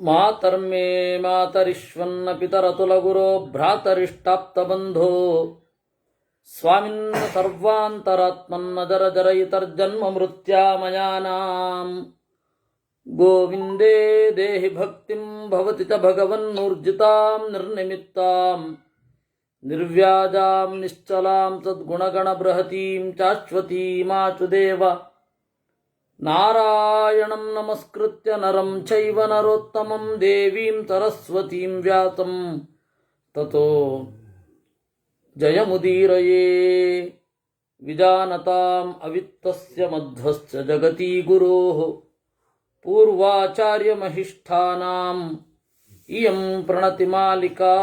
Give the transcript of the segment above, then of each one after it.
ಮಾತರ್ಮೇ ಮಾತರಿಶ್ವನ್ನ ಪಿತರತುಲಗುರೋ ಭ್ರಾತರಿಷ್ಟಾಪ್ತಬಂಧೋ ಸ್ವಾಮಿನ್ನ ಸರ್ವಾಂತರಾತ್ಮನ್ನ ಜರ ಜರಯಿತರ್ಜನ್ಮ ಮೃತ್ಯಾಮಯಾನಾಂ ಗೋವಿಂದೇ ದೇಹಿ ಭಕ್ತಿಂ ಭವತಿ ಚ ಭಗವನ್ನೂರ್ಜಿತಾಂ ನಿರ್ನಿಮಿತ್ತಾಂ ನಿರ್ವ್ಯಾಜಾಂ ನಿಶ್ಚಲಾಂ ಸದ್ಗುಣಗಣ ಬೃಹತೀಂ ಶಾಶ್ವತೀಮಾಚುದೇವ ನಾರಾಯಣಂ ನಮಸ್ಕೃತ್ಯ ನರಂ ಚೈವ ನರೋತ್ತಮಂ ದೇವೀಂ ಸರಸ್ವತೀಂ ವ್ಯಾಸಂ ತತೋ ಜಯಮುದೀರಯೇ ವಿಜಾನತಾಂ ಅವಿತ್ತಸ್ಯ ಮಧ್ವಸ್ಯ ಜಗತಿ ಗುರೋಃ ಪೂರ್ವಾಚಾರ್ಯಮಹಿಷ್ಠಾನಾಂ ಇಯಂ ಪ್ರಣತಿಮಾಲಿಕಾ.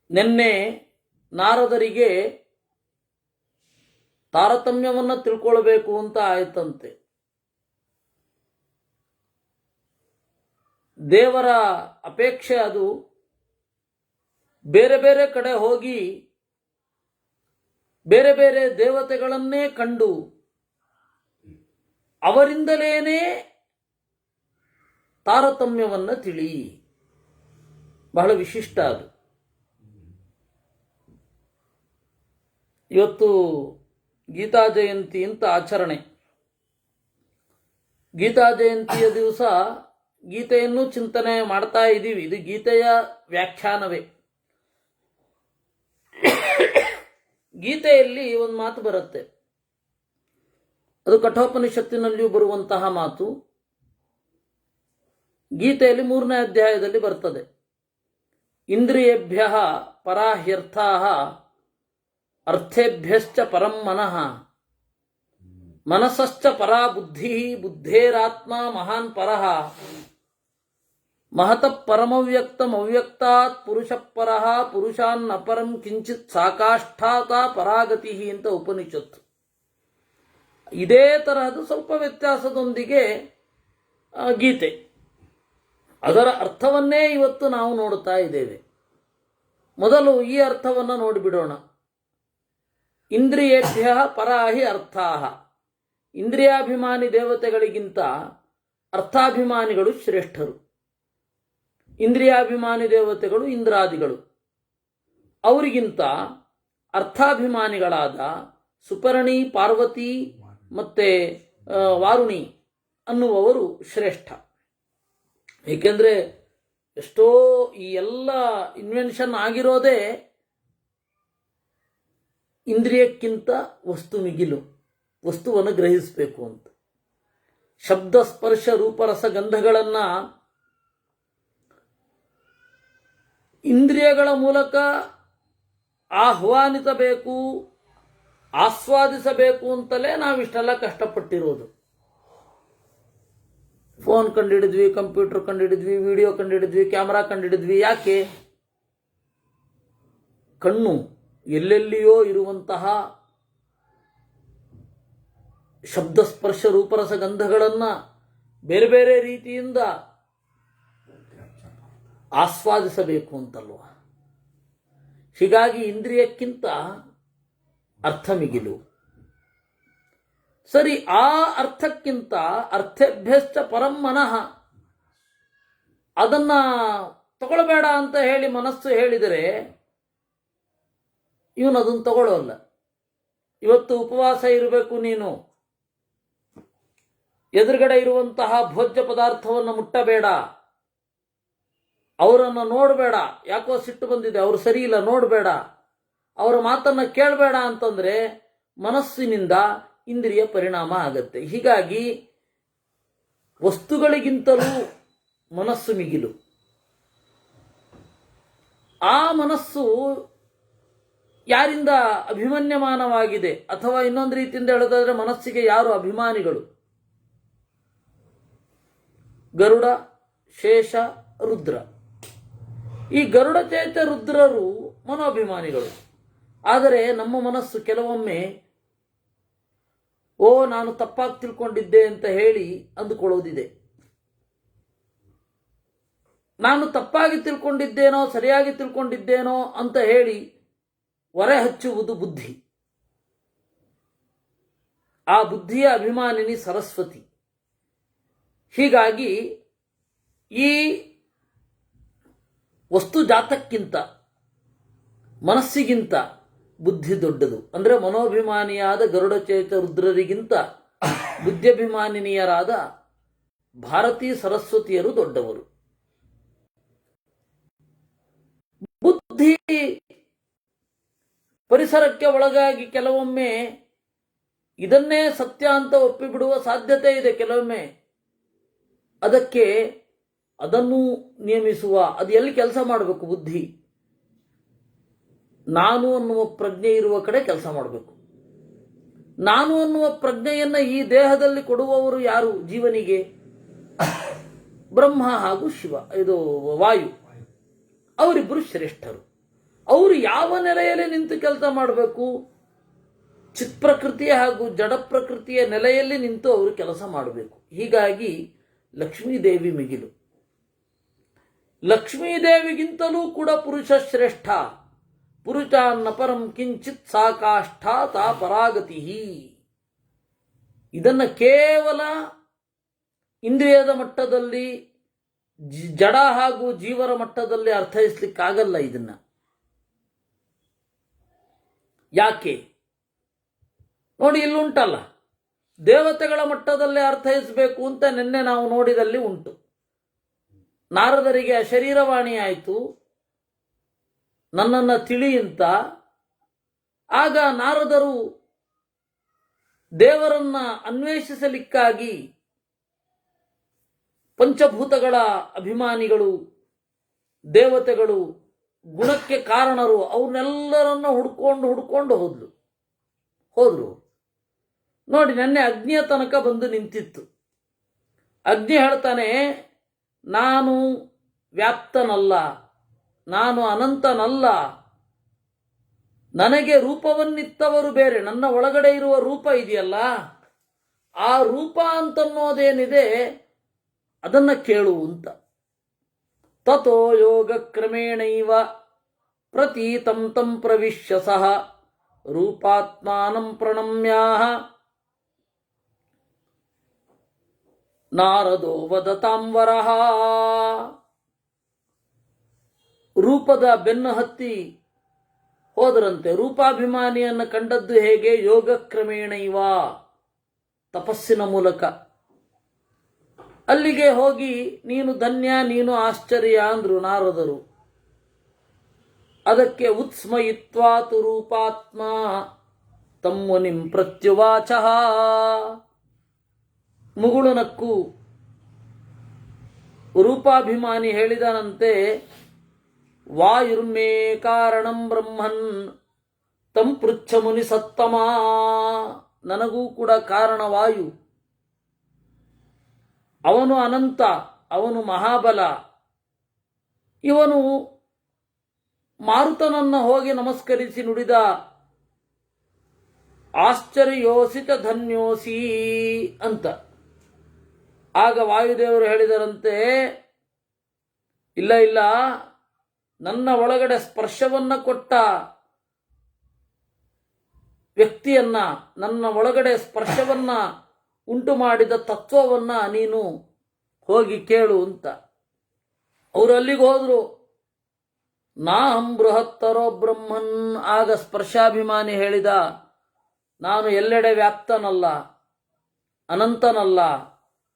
ನಿನ್ನೆ ನಾರದರಿಗೆ ತಾರತಮ್ಯವನ್ನು ತಿಳ್ಕೊಳ್ಬೇಕು ಅಂತ ಆಯ್ತಂತೆ. ದೇವರ ಅಪೇಕ್ಷೆ ಅದು. ಬೇರೆ ಬೇರೆ ಕಡೆ ಹೋಗಿ ಬೇರೆ ಬೇರೆ ದೇವತೆಗಳನ್ನೇ ಕಂಡು ಅವರಿಂದಲೇನೇ ತಾರತಮ್ಯವನ್ನು ತಿಳಿ. ಬಹಳ ವಿಶಿಷ್ಟ ಅದು. ಇವತ್ತು ಗೀತಾ ಜಯಂತಿ ಅಂತ ಆಚರಣೆ. ಗೀತಾ ಜಯಂತಿಯ ದಿವಸ ಗೀತೆಯನ್ನು ಚಿಂತನೆ ಮಾಡ್ತಾ ಇದ್ದೀವಿ. ಇದು ಗೀತೆಯ ವ್ಯಾಖ್ಯಾನವೇ. ಗೀತೆಯಲ್ಲಿ ಒಂದು ಮಾತು ಬರುತ್ತೆ, ಅದು ಕಠೋಪನಿಷತ್ತಿನಲ್ಲಿಯೂ ಬರುವಂತಹ ಮಾತು. ಗೀತೆಯಲ್ಲಿ 3ನೇ ಅಧ್ಯಾಯದಲ್ಲಿ ಬರ್ತದೆ. ಇಂದ್ರಿಯೇಭ್ಯ ಪರಾಹ್ಯರ್ಥಾ ಅರ್ಥೇಭ್ಯಶ್ಚ ಪರಂ ಮನಃ ಮನಸಶ್ಚ ಪರಾ ಬುದ್ಧಿ ಬುದ್ಧೇರಾತ್ಮ ಮಹಾನ್ ಪರಃ ಮಹತಃ ಪರಮವ್ಯಕ್ತಂ ಅವ್ಯಕ್ತಾತ್ ಪುರುಷ ಪರಃ ಪುರುಷಾನ್ನ ಪರಂ ಕಿಂಚಿತ್ ಸಾಕಾಷ್ಠಾತ ಪರಾಗತಿ ಅಂತ ಉಪನಿಷತ್ತು. ಇದೇ ತರಹದ ಸ್ವಲ್ಪ ವ್ಯತ್ಯಾಸದೊಂದಿಗೆ ಗೀತೆ. ಅದರ ಅರ್ಥವನ್ನೇ ಇವತ್ತು ನಾವು ನೋಡುತ್ತಾ ಇದ್ದೇವೆ. ಮೊದಲು ಈ ಅರ್ಥವನ್ನು ನೋಡಿಬಿಡೋಣ. ಇಂದ್ರಿಯೇಭ್ಯ ಪರಾಹಿ ಅರ್ಥಾಹ. ಇಂದ್ರಿಯಾಭಿಮಾನಿ ದೇವತೆಗಳಿಗಿಂತ ಅರ್ಥಾಭಿಮಾನಿಗಳು ಶ್ರೇಷ್ಠರು. ಇಂದ್ರಿಯಾಭಿಮಾನಿ ದೇವತೆಗಳು ಇಂದ್ರಾದಿಗಳು. ಅವರಿಗಿಂತ ಅರ್ಥಾಭಿಮಾನಿಗಳಾದ ಸುಪರ್ಣಿ, ಪಾರ್ವತಿ ಮತ್ತೆ ವಾರುಣಿ ಅನ್ನುವವರು ಶ್ರೇಷ್ಠ. ಏಕೆಂದರೆ ಎಷ್ಟೋ ಈ ಎಲ್ಲ ಇನ್ವೆನ್ಷನ್ ಆಗಿರೋದೇ ಇಂದ್ರಿಯಕ್ಕಿಂತ ವಸ್ತು ಮಿಗಿಲು, ವಸ್ತುವನ್ನು ಗ್ರಹಿಸಬೇಕು ಅಂತ. ಶಬ್ದ ಸ್ಪರ್ಶ ರೂಪರಸ ಗಂಧಗಳನ್ನು ಇಂದ್ರಿಯಗಳ ಮೂಲಕ ಆಹ್ವಾನಿಸಬೇಕು, ಆಸ್ವಾದಿಸಬೇಕು ಅಂತಲೇ ನಾವಿಷ್ಟೆಲ್ಲ ಕಷ್ಟಪಟ್ಟಿರೋದು. ಫೋನ್ ಕಂಡುಹಿಡಿದ್ವಿ, ಕಂಪ್ಯೂಟರ್ ಕಂಡುಹಿಡಿದ್ವಿ, ವಿಡಿಯೋ ಕಂಡುಹಿಡಿದ್ವಿ, ಕ್ಯಾಮ್ರಾ ಕಂಡುಹಿಡಿದ್ವಿ. ಯಾಕೆ? ಕಣ್ಣು ಎಲ್ಲೆಲ್ಲಿಯೋ ಇರುವಂತಹ ಶಬ್ದ ಸ್ಪರ್ಶ ರೂಪರಸ ಗಂಧಗಳನ್ನು ಬೇರೆ ಬೇರೆ ರೀತಿಯಿಂದ ಆಸ್ವಾದಿಸಬೇಕು ಅಂತಲ್ವ. ಹೀಗಾಗಿ ಇಂದ್ರಿಯಕ್ಕಿಂತ ಅರ್ಥ ಮಿಗಿಲು. ಸರಿ, ಆ ಅರ್ಥಕ್ಕಿಂತ ಅರ್ಥೇಭ್ಯಶ್ಚ ಪರಂ ಮನಃ. ಅದನ್ನ ತಗೊಳ್ಬೇಡ ಅಂತ ಹೇಳಿ ಮನಸ್ಸು ಹೇಳಿದರೆ ಇವನು ಅದನ್ನು ತಗೊಳ್ಳೋಲ್ಲ. ಇವತ್ತು ಉಪವಾಸ ಇರಬೇಕು, ನೀನು ಎದುರುಗಡೆ ಇರುವಂತಹ ಭೋಜ್ಯ ಪದಾರ್ಥವನ್ನು ಮುಟ್ಟಬೇಡ, ಅವರನ್ನು ನೋಡಬೇಡ, ಯಾಕೋ ಸಿಟ್ಟು ಬಂದಿದೆ, ಅವರು ಸರಿ ಇಲ್ಲ, ನೋಡಬೇಡ, ಅವರ ಮಾತನ್ನು ಕೇಳಬೇಡ ಅಂತಂದ್ರೆ ಮನಸ್ಸಿನಿಂದ ಇಂದ್ರಿಯ ಪರಿಣಾಮ ಆಗತ್ತೆ. ಹೀಗಾಗಿ ವಸ್ತುಗಳಿಗಿಂತಲೂ ಮನಸ್ಸು ಮಿಗಿಲು. ಆ ಮನಸ್ಸು ಯಾರಿಂದ ಅಭಿಮನ್ಯಮಾನವಾಗಿದೆ, ಅಥವಾ ಇನ್ನೊಂದು ರೀತಿಯಿಂದ ಹೇಳೋದಾದ್ರೆ ಮನಸ್ಸಿಗೆ ಯಾರು ಅಭಿಮಾನಿಗಳು? ಗರುಡ, ಶೇಷ, ರುದ್ರ. ಈ ಗರುಡ, ಚೇತ, ರುದ್ರರು ಮನೋಭಿಮಾನಿಗಳು. ಆದರೆ ನಮ್ಮ ಮನಸ್ಸು ಕೆಲವೊಮ್ಮೆ ನಾನು ತಪ್ಪಾಗಿ ತಿಳ್ಕೊಂಡಿದ್ದೆ ಅಂತ ಹೇಳಿ ಅಂದುಕೊಳ್ಳೋದಿದೆ. ನಾನು ತಪ್ಪಾಗಿ ತಿಳ್ಕೊಂಡಿದ್ದೇನೋ ಸರಿಯಾಗಿ ತಿಳ್ಕೊಂಡಿದ್ದೇನೋ ಅಂತ ಹೇಳಿ ಹೊರೆ ಹಚ್ಚುವುದು ಬುದ್ಧಿ. ಆ ಬುದ್ಧಿಯ ಅಭಿಮಾನಿನಿ ಸರಸ್ವತಿ. ಹೀಗಾಗಿ ಈ ವಸ್ತು ಜಾತಕ್ಕಿಂತ ಮನಸ್ಸಿಗಿಂತ ಬುದ್ಧಿ ದೊಡ್ಡದು. ಅಂದರೆ ಮನೋಭಿಮಾನಿಯಾದ ಗರುಡಚೇತ ರುದ್ರರಿಗಿಂತ ಬುದ್ಧಿಭಿಮಾನಿನಿಯರಾದ ಭಾರತೀ ಸರಸ್ವತಿಯರು ದೊಡ್ಡವರು. ಬುದ್ಧಿ ಪರಿಸರಕ್ಕೆ ಒಳಗಾಗಿ ಕೆಲವೊಮ್ಮೆ ಇದನ್ನೇ ಸತ್ಯ ಅಂತ ಒಪ್ಪಿಬಿಡುವ ಸಾಧ್ಯತೆ ಇದೆ. ಕೆಲವೊಮ್ಮೆ ಅದಕ್ಕೆ ಅದನ್ನು ನಿಯಮಿಸುವ, ಅದು ಎಲ್ಲಿ ಕೆಲಸ ಮಾಡಬೇಕು? ಬುದ್ಧಿ ನಾನು ಅನ್ನುವ ಪ್ರಜ್ಞೆ ಇರುವ ಕಡೆ ಕೆಲಸ ಮಾಡಬೇಕು. ನಾನು ಅನ್ನುವ ಪ್ರಜ್ಞೆಯನ್ನ ಈ ದೇಹದಲ್ಲಿ ಕೊಡುವವರು ಯಾರು? ಜೀವನಿಗೆ ಬ್ರಹ್ಮ ಹಾಗೂ ಶಿವ, ಇದು ವಾಯು, ಅವರಿಬ್ಬರು ಶ್ರೇಷ್ಠರು. ಅವರು ಯಾವ ನೆಲೆಯಲ್ಲಿ ನಿಂತು ಕೆಲಸ ಮಾಡಬೇಕು? ಚಿತ್ ಪ್ರಕೃತಿಯ ಹಾಗೂ ಜಡ ಪ್ರಕೃತಿಯ ನೆಲೆಯಲ್ಲಿ ನಿಂತು ಅವರು ಕೆಲಸ ಮಾಡಬೇಕು. ಹೀಗಾಗಿ ಲಕ್ಷ್ಮೀದೇವಿ ಮಿಗಿಲು. ಲಕ್ಷ್ಮೀದೇವಿಗಿಂತಲೂ ಕೂಡ ಪುರುಷ ಶ್ರೇಷ್ಠ. ಪುರುಷಾನ್ನ ಪರಂ ಕಿಂಚಿತ್ ಸಾಕಾಷ್ಠ ತಾ ಪರಾಗತಿ. ಇದನ್ನು ಕೇವಲ ಇಂದ್ರಿಯದ ಮಟ್ಟದಲ್ಲಿ, ಜಡ ಹಾಗೂ ಜೀವರ ಮಟ್ಟದಲ್ಲಿ ಅರ್ಥೈಸ್ಲಿಕ್ಕಾಗಲ್ಲ. ಇದನ್ನ ಯಾಕೆ ನೋಡಿ, ಇಲ್ಲುಂಟಲ್ಲ, ದೇವತೆಗಳ ಮಟ್ಟದಲ್ಲೇ ಅರ್ಥೈಸಬೇಕು ಅಂತ ನಿನ್ನೆ ನಾವು ನೋಡಿದಲ್ಲಿ ಉಂಟು. ನಾರದರಿಗೆ ಅಶರೀರವಾಣಿ ಆಯಿತು, ನನ್ನನ್ನು ತಿಳಿ ಅಂತ. ಆಗ ನಾರದರು ದೇವರನ್ನ ಅನ್ವೇಷಿಸಲಿಕ್ಕಾಗಿ ಪಂಚಭೂತಗಳ ಅಭಿಮಾನಿಗಳು, ದೇವತೆಗಳು, ಗುಣಕ್ಕೆ ಕಾರಣರು, ಅವ್ರನ್ನೆಲ್ಲರನ್ನ ಹುಡ್ಕೊಂಡು ಹೋದ್ರು. ನೋಡಿ, ನೆನ್ನೆ ಅಗ್ನಿಯ ತನಕ ಬಂದು ನಿಂತಿತ್ತು. ಅಗ್ನಿ ಹೇಳ್ತಾನೆ, ನಾನು ವ್ಯಾಪ್ತನಲ್ಲ, ನಾನು ಅನಂತನಲ್ಲ, ನನಗೆ ರೂಪವನ್ನಿತ್ತವರು ಬೇರೆ. ನನ್ನ ಒಳಗಡೆ ಇರುವ ರೂಪ ಇದೆಯಲ್ಲ, ಆ ರೂಪ ಅಂತನ್ನೋದೇನಿದೆ ಅದನ್ನ ಕೇಳು ಅಂತ. ತಥೋ ಯೋಗ ಕ್ರಮೇಣೈವ ಪ್ರತೀತಂ ತಂ ಪ್ರವಿಶ್ಯ ಸಹ ರೂಪಾತ್ಮಾನಂ ಪ್ರಣಮ್ಯಾಹ ನಾರದೋ ವದತಾಂವರಃ. ರೂಪದ ಬೆನ್ನು ಹತ್ತಿ ಹೋದರಂತೆ. ರೂಪಾಭಿಮಾನಿಯನ್ನು ಕಂಡದ್ದು ಹೇಗೆ? ಯೋಗ ಕ್ರಮೇಣ ಇವ, ತಪಸ್ಸಿನ ಮೂಲಕ. ಅಲ್ಲಿಗೆ ಹೋಗಿ ನೀನು ಧನ್ಯ, ನೀನು ಆಶ್ಚರ್ಯ ಅಂದ್ರು ನಾರದರು. ಅದಕ್ಕೆ ಉತ್ಸ್ಮಯಿತ್ವಾತು ರೂಪಾತ್ಮ ತಮ್ಮುನಿಂ ಪ್ರತ್ಯುವಾಚ. ಮುಗುಳುನಕ್ಕು ರೂಪಾಭಿಮಾನಿ ಹೇಳಿದನಂತೆ, ವಾಯುರ್ಮೇ ಕಾರಣಂ ಬ್ರಹ್ಮನ್ ತಂ ಪೃಚ್ಛ ಮುನಿ ಸತ್ತಮ. ನನಗೂ ಕೂಡ ಕಾರಣ ವಾಯು. ಅವನು ಅನಂತ, ಅವನು ಮಹಾಬಲ. ಇವನು ಮಾರುತನನ್ನ ಹೋಗಿ ನಮಸ್ಕರಿಸಿ ನುಡಿದ, ಆಶ್ಚರ್ಯೋಸಿ ಚ ಧನ್ಯೋಸಿ ಅಂತ. ಆಗ ವಾಯುದೇವರು ಹೇಳಿದರಂತೆ, ಇಲ್ಲ ಇಲ್ಲ, ನನ್ನ ಒಳಗಡೆ ಸ್ಪರ್ಶವನ್ನ ಕೊಟ್ಟ ವ್ಯಕ್ತಿಯನ್ನ, ನನ್ನ ಒಳಗಡೆ ಸ್ಪರ್ಶವನ್ನ ಉಂಟು ಮಾಡಿದ ತತ್ವವನ್ನ ನೀನು ಹೋಗಿ ಕೇಳು ಅಂತ. ಅವರು ಅಲ್ಲಿಗೆ ಹೋದ್ರು. ನಾಹಂ ಬೃಹತ್ತರೋ ಬ್ರಹ್ಮನ್. ಆಗ ಸ್ಪರ್ಶಾಭಿಮಾನಿ ಹೇಳಿದ, ನಾನು ಎಲ್ಲೆಡೆ ವ್ಯಾಪ್ತನಲ್ಲ, ಅನಂತನಲ್ಲ,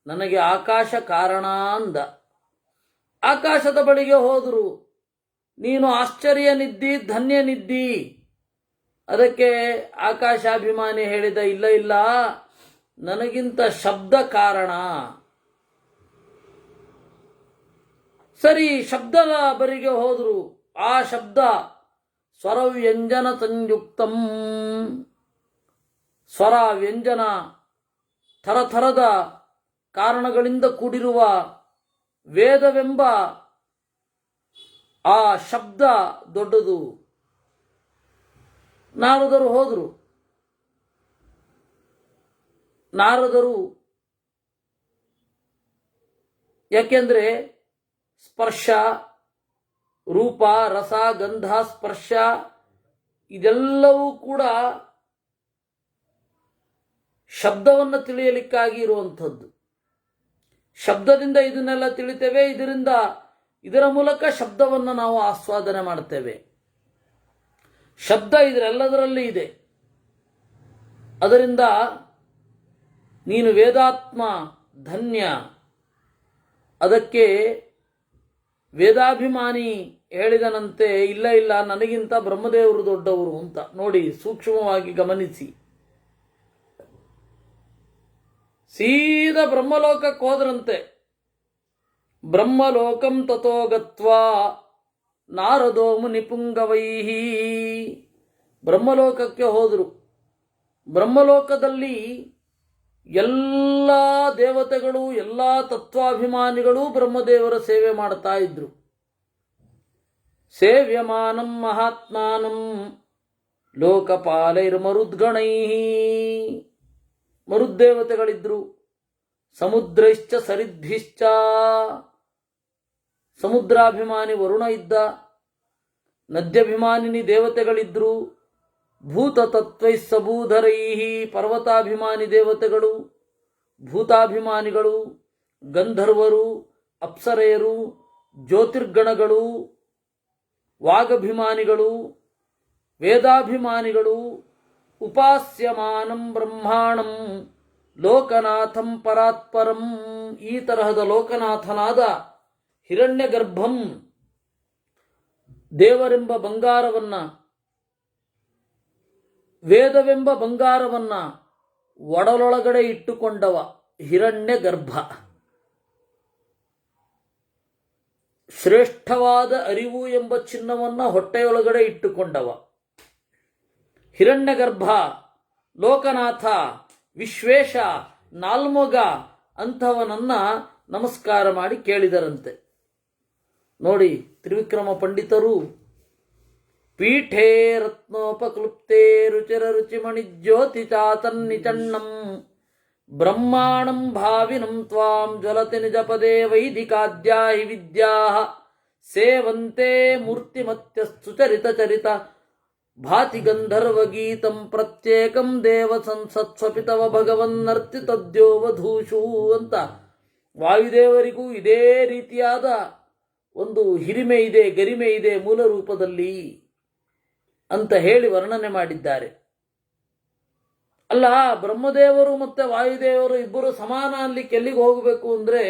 ನನಗೆ ಆಕಾಶ ಕಾರಣ ಅಂದ. ಆಕಾಶದ ಬಳಿಗೆ ಹೋದರು. ನೀನು ಆಶ್ಚರ್ಯನಿದ್ದಿ, ಧನ್ಯನಿದ್ದಿ. ಅದಕ್ಕೆ ಆಕಾಶಾಭಿಮಾನಿ ಹೇಳಿದ, ಇಲ್ಲ ಇಲ್ಲ, ನನಗಿಂತ ಶಬ್ದ ಕಾರಣ. ಸರಿ, ಶಬ್ದದ ಬರಿಗೆ ಹೋದ್ರು. ಆ ಶಬ್ದ ಸ್ವರವ್ಯಂಜನ ಸಂಯುಕ್ತಂ. ಸ್ವರ ವ್ಯಂಜನ ಥರಥರದ ಕಾರಣಗಳಿಂದ ಕೂಡಿರುವ ವೇದವೆಂಬ ಆ ಶಬ್ದ ದೊಡ್ಡದು. ನಾರದರು ಹೋದರು. ನಾರದರು ಯಾಕೆಂದ್ರೆ ಸ್ಪರ್ಶ, ರೂಪ, ರಸ, ಗಂಧ, ಸ್ಪರ್ಶ ಇದೆಲ್ಲವೂ ಕೂಡ ಶಬ್ದವನ್ನು ತಿಳಿಯಲಿಕ್ಕಾಗಿ ಇರುವಂಥದ್ದು. ಶಬ್ದದಿಂದ ಇದನ್ನೆಲ್ಲ ತಿಳಿತೇವೆ, ಇದರ ಮೂಲಕ ಶಬ್ದವನ್ನು ನಾವು ಆಸ್ವಾದನೆ ಮಾಡ್ತೇವೆ. ಶಬ್ದ ಇದರೆಲ್ಲದರಲ್ಲಿ ಇದೆ. ಅದರಿಂದ ನೀನು ವೇದಾತ್ಮ ಧನ್ಯ. ಅದಕ್ಕೆ ವೇದಾಭಿಮಾನಿ ಹೇಳಿದನಂತೆ, ಇಲ್ಲ ಇಲ್ಲ, ನನಗಿಂತ ಬ್ರಹ್ಮದೇವರು ದೊಡ್ಡವರು ಅಂತ. ನೋಡಿ, ಸೂಕ್ಷ್ಮವಾಗಿ ಗಮನಿಸಿ. ಸೀದಾ ಬ್ರಹ್ಮಲೋಕಕ್ಕೆ ಹೋದ್ರಂತೆ. ಬ್ರಹ್ಮಲೋಕಂ ತಥೋ ಗತ್ವಾ ನಾರದೋ ಮುನಿಪುಂಗವೈಹಿ. ಬ್ರಹ್ಮಲೋಕಕ್ಕೆ ಹೋದರು. ಬ್ರಹ್ಮಲೋಕದಲ್ಲಿ ಎಲ್ಲ ದೇವತೆಗಳು, ಎಲ್ಲ ತತ್ವಾಭಿಮಾನಿಗಳು ಬ್ರಹ್ಮದೇವರ ಸೇವೆ ಮಾಡ್ತಾ ಇದ್ರು. ಸೇವ್ಯಮಾನಂ ಮಹಾತ್ಮಾನಂ ಲೋಕಪಾಲೈರ್ಮರುದ್ಗಣೈ. ಮರುದ್ದೇವತೆಗಳಿದ್ರು. ಸಮುದ್ರೈಶ್ಚ ಸರಿದ್ಭಿಶ್ಚ. ಸಮುದ್ರಾಭಿಮಾನಿ ವರುಣ ಇದ್ದ. ನದ್ಯಭಿಮಾನಿನಿ ದೇವತೆಗಳಿದ್ರು. ಭೂತತತ್ವೈ ಸಬೂಧರೈ. ಪರ್ವತಾಭಿಮಾನಿ ದೇವತೆಗಳು, ಭೂತಾಭಿಮಾನಿಗಳು, ಗಂಧರ್ವರು, ಅಪ್ಸರೆಯರು, ಜ್ಯೋತಿರ್ಗಣಗಳು, ವಾಗಭಿಮಾನಿಗಳು, ವೇದಾಭಿಮಾನಿಗಳು. ಉಪಾಸ್ಯಮಾನಂ ಬ್ರಹ್ಮಾಣಂ ಲೋಕನಾಥಂ ಪರಾತ್ಪರಂ. ಈ ತರಹದ ಲೋಕನಾಥನಾದ ಹಿರಣ್ಯಗರ್ಭಂ ದೇವರೆಂಬ ಬಂಗಾರವನ್ನ, ವೇದವೆಂಬ ಬಂಗಾರವನ್ನ ಒಡಲೊಳಗಡೆ ಇಟ್ಟುಕೊಂಡವ ಹಿರಣ್ಯಗರ್ಭ. ಶ್ರೇಷ್ಠವಾದ ಅರಿವು ಎಂಬ ಚಿನ್ನವನ್ನ ಹೊಟ್ಟೆಯೊಳಗಡೆ ಇಟ್ಟುಕೊಂಡವ ಹಿರಣ್ಯಗರ್ಭ. ಲೋಕನಾಥ, ವಿಶ್ವೇಶ, ನಾಲ್ಮೊಗ ಅಂಥವನನ್ನ ನಮಸ್ಕಾರ ಮಾಡಿ ಕೇಳಿದರಂತೆ. ನೋಡಿ, ತ್ರಿವಿಕ್ರಮ ಪಂಡಿತರು ಪೀಠೇ ರತ್ನೋಪಕ್ಲುಪ್ತೇ ರುಚಿರ ರುಚಿಮಣಿ ಜ್ಯೋತಿ ಚಾತನ್ನಿಚಣ್ಣಂ ಬ್ರಹ್ಮಾಣಂ ಭಾವಿನಂ ತ್ವಾಂ ಜ್ವಲತಿ ನಿಜಪದೇ ವೈದಿಕಾದ್ಯಾ ಹಿ ವಿದ್ಯಾ ಸೇವಂತೆ ಮೂರ್ತಿಮತ್ಯಸ್ತುಚರಿತ ಚರಿತ ಭಾತಿ ಗಂಧರ್ವಗೀತಂ ಪ್ರತ್ಯೇಕಂ ದೇವ ಸಂಸತ್ಸ್ವಪಿತವ ಭಗವನ್ನರ್ತಿ ತದ್ಯೋ ವಧೂಷು ಅಂತ. ವಾಯುದೇವರಿಗೂ ಇದೇ ರೀತಿಯಾದ ಒಂದು ಹಿರಿಮೆ ಇದೆ, ಗರಿಮೆ ಇದೆ ಮೂಲ ರೂಪದಲ್ಲಿ ಅಂತ ಹೇಳಿ ವರ್ಣನೆ ಮಾಡಿದ್ದಾರೆ. ಅಲ್ಲ, ಬ್ರಹ್ಮದೇವರು ಮತ್ತೆ ವಾಯುದೇವರು ಇಬ್ಬರು ಸಮಾನ ಅನ್ಲಿಕ್ಕೆ ಎಲ್ಲಿಗೆ ಹೋಗಬೇಕು ಅಂದ್ರೆ,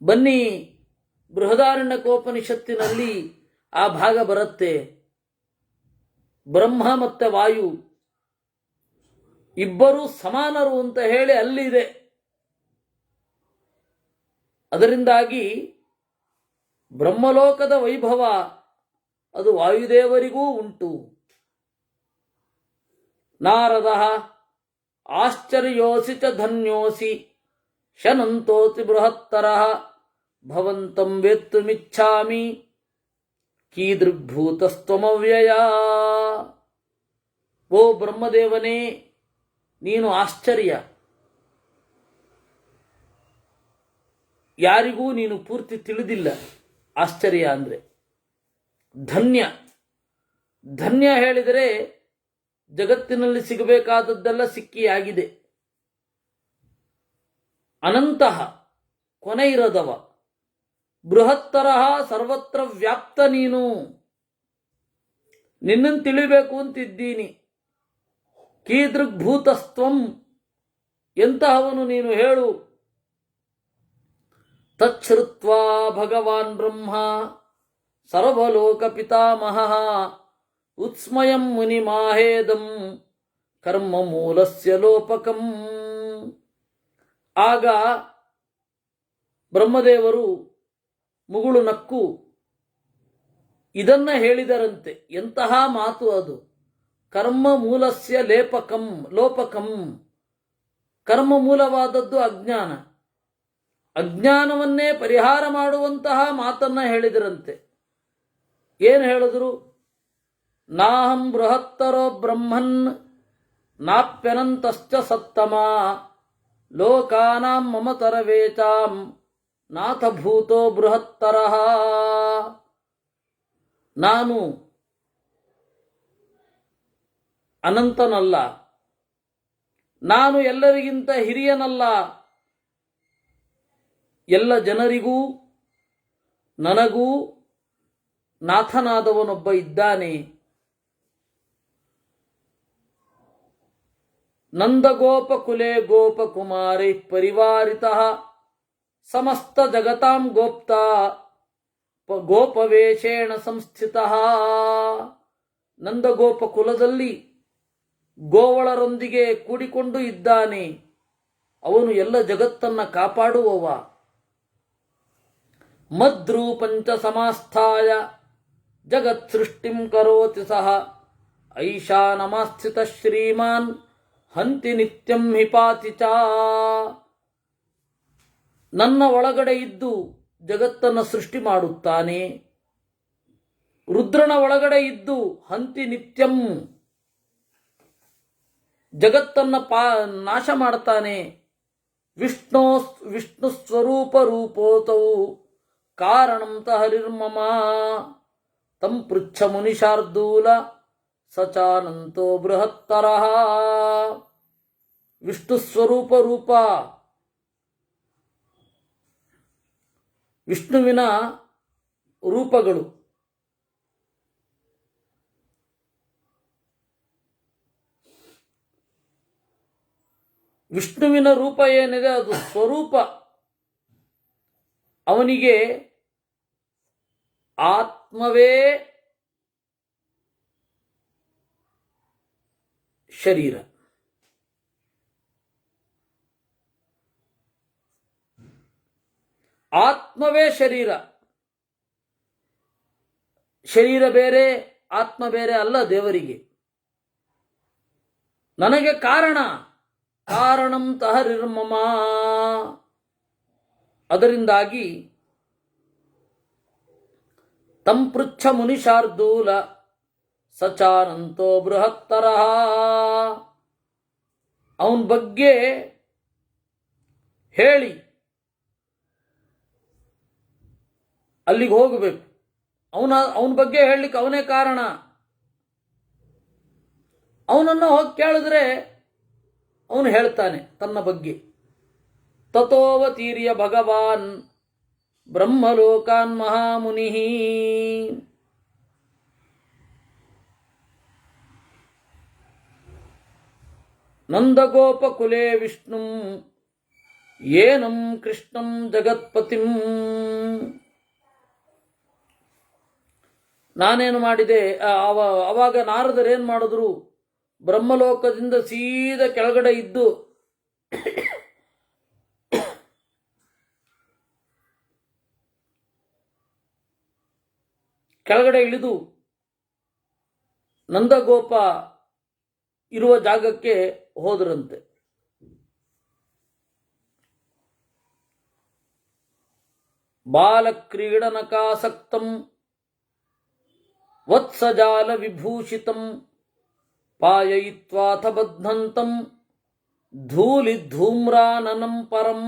ಬನ್ನಿ ಬೃಹದಾರಣ್ಯಕೋಪನಿಷತ್ತಿನಲ್ಲಿ ಆ ಭಾಗ ಬರುತ್ತೆ. ಬ್ರಹ್ಮ ಮತ್ತೆ ವಾಯು ಇಬ್ಬರು ಸಮಾನರು ಅಂತ ಹೇಳಿ ಅಲ್ಲಿದೆ. ಅದರಿಂದಾಗಿ ಬ್ರಹ್ಮಲೋಕದ ವೈಭವ ಅದು ವಾಯುದೇವರಿಗೂ ಉಂಟು. ನಾರದ ಆಶ್ಚರ್ಯೋಸಿ ಚ ಧನ್ಯೋಸಿ ಶನಂತೋಸಿ ಬೃಹತ್ತರಃ ಭವಂತಂ ವೇತ್ತುಮಿಚ್ಛಾಮಿ ಕೀದೃಗ್ಭೂತಸ್ತ್ವಮವ್ಯಯ. ಓ ಬ್ರಹ್ಮದೇವನೇ, ನೀನು ಆಶ್ಚರ್ಯ. ಯಾರಿಗೂ ನೀನು ಪೂರ್ತಿ ತಿಳಿದಿಲ್ಲ. ಆಶ್ಚರ್ಯ ಅಂದ್ರೆ ಧನ್ಯ. ಧನ್ಯ ಹೇಳಿದರೆ ಜಗತ್ತಿನಲ್ಲಿ ಸಿಗಬೇಕಾದದ್ದೆಲ್ಲ ಸಿಕ್ಕಿಯಾಗಿದೆ. ಅನಂತಹ, ಕೊನೆ ಇರದವ. ಬೃಹತ್ತರಹ, ಸರ್ವತ್ರ ವ್ಯಾಪ್ತ. ನೀನು ನಿನ್ನನ್ನು ತಿಳಿಬೇಕು ಅಂತಿದ್ದೀನಿ. ಕೀದೃಗ್ಭೂತಸ್ತ್ವಂ, ಎಂತಹವನು ನೀನು ಹೇಳು. ತಚ್ಛ್ರುತ್ವಾ ಭಗವಾನ್ ಬ್ರಹ್ಮ ಸರ್ವಲೋಕ ಪಿತಾಮಹಃ ಉತ್ಸ್ಮಯಂ ಮುನಿಮಾಹೇದಂ ಕರ್ಮ ಮೂಲಸ್ಯ ಲೋಪಕಂ. ಆಗ ಬ್ರಹ್ಮದೇವರು ಮುಗುಳು ನಕ್ಕು ಇದನ್ನ ಹೇಳಿದರಂತೆ. ಎಂತಹ ಮಾತು ಅದು! ಕರ್ಮ ಮೂಲಸ್ಯ ಲೋಪಕಂ. ಕರ್ಮ ಮೂಲವಾದದ್ದು ಅಜ್ಞಾನ. ಅಜ್ಞಾನವನ್ನೇ ಪರಿಹಾರ ಮಾಡುವಂತಹ ಮಾತನ್ನ ಹೇಳಿದರಂತೆ. ಏನು ಹೇಳಿದ್ರು? ನಾಹಂ ಬೃಹತ್ತರೋ ಬ್ರಹ್ಮನ್ ನಾಪ್ಯನಂತಶ್ಚ ಸತ್ತಮ ಲೋಕಾನಾಂ ಮಮತರವೇಚಾಂ ನಾಥ ಭೂತೋ ಬೃಹತ್ತರಃ. ನಾನು ಅನಂತನಲ್ಲ, ನಾನು ಎಲ್ಲರಿಗಿಂತ ಹಿರಿಯನಲ್ಲ, ಎಲ್ಲ ಜನರಿಗೂ ನನಗೂ ನಾಥನಾದವನೊಬ್ಬ ಇದ್ದಾನೆ. ನಂದಗೋಪಕುಲೆ ಗೋಪಕುಮಾರೈ ಪರಿವಾರಿತಃ ಸಮಸ್ತ ಜಗತಾಂ ಗೋಪ್ತಾ ಗೋಪವೇಷೇಣ ಸಂಸ್ಥಿತಃ. ನಂದಗೋಪ ಕುಲದಲ್ಲಿ ಗೋವಳರೊಂದಿಗೆ ಕೂಡಿಕೊಂಡು ಇದ್ದಾನೆ. ಅವನು ಎಲ್ಲ ಜಗತ್ತನ್ನ ಕಾಪಾಡುವವ. ಮದ್ರೂಪಂಚ ಸಮಾಸ್ಥಾಯ ಜಗತ್ ಸೃಷ್ಟಿಂ ಕರೋತಿ ಸಹ ಐಶಾನಮಸ್ಥಿತ ಶ್ರೀಮಾನ್ ಹಂತಿ ನಿತ್ಯಂ ಹಿಪಾತಿ ಚ. ನನ್ನ ಒಳಗಡೆ ಇದ್ದು ಜಗತ್ತನ್ನು ಸೃಷ್ಟಿ ಮಾಡುತ್ತಾನೆ. ರುದ್ರನ ಒಳಗಡೆ ಇದ್ದು ಹಂತಿ ನಿತ್ಯಂ ಜಗತ್ತನ್ನ ನಾಶ ಮಾಡ್ತಾನೆ. ವಿಷ್ಣು ಸ್ವರೂಪ ರೂಪೋತೌ ಕಾರಣಂ ತ ಹರಿರ್ಮಮ ತಂ ಪೃಚ್ಛ ಮುನಿಶಾರ್ದೂಲ ಸಚಾನಂತೋ ಬೃಹತ್ತರಃ. ವಿಷ್ಣು ಸ್ವರೂಪ ರೂಪ, ವಿಷ್ಣುವಿನ ರೂಪಗಳು. ವಿಷ್ಣುವಿನ ರೂಪ ಏನಿದೆ ಅದು ಸ್ವರೂಪ. ಅವನಿಗೆ ಆತ್ಮವೇ ಶರೀರ. ಆತ್ಮವೇ ಶರೀರ. ಶರೀರ ಬೇರೆ ಆತ್ಮ ಬೇರೆ ಅಲ್ಲ ದೇವರಿಗೆ. ನನಗೆ ಕಾರಣಂ ತಹರಿರ್ಮಮ. ಅದರಿಂದಾಗಿ ತಂಪೃಚ್ಛ ಮುನಿಶಾರ್ದೂಲ ಸಚಾನಂತೋ ಬೃಹತ್ತರಃ. ಅವನ ಬಗ್ಗೆ ಹೇಳಿ ಅಲ್ಲಿಗೆ ಹೋಗಬೇಕು. ಅವನ ಬಗ್ಗೆ ಹೇಳಲಿಕ್ಕೆ ಅವನೇ ಕಾರಣ. ಅವನನ್ನು ಹೋಗಿ ಕೇಳಿದ್ರೆ ಅವನು ಹೇಳ್ತಾನೆ ತನ್ನ ಬಗ್ಗೆ. ತಥೋವತೀರ್ಯ ಭಗವಾನ್ ಬ್ರಹ್ಮಲೋಕಾನ್ ಮಹಾಮುನಿ. ನಂದಗೋಪಕುಲೆ ವಿಷ್ಣುಂ ಏನಂ ಕೃಷ್ಣಂ ಜಗತ್ಪತಿಂ. ನಾನೇನು ಮಾಡಿದೆ? ಅವಾಗ ನಾರದರೇನು ಮಾಡಿದ್ರು? ಬ್ರಹ್ಮಲೋಕದಿಂದ ಸೀದಾ ಕೆಳಗಡೆ ಇದ್ದು ಕೆಳಗಡೆ ಇಳಿದು ನಂದಗೋಪ ಇರುವ ಜಾಗಕ್ಕೆ ಹೋದ್ರಂತೆ. ಬಾಲಕ್ರೀಡನಕಾಸಕ್ತಂ ವತ್ಸಜಾಲ ವಿಭೂಷಿತಂ ಪಾಯಯಿತ್ವಾಥ ಬಧ್ನಂತಂ ಧೂಲಿ ಧೂಮ್ರಾನನಂ ಪರಂ.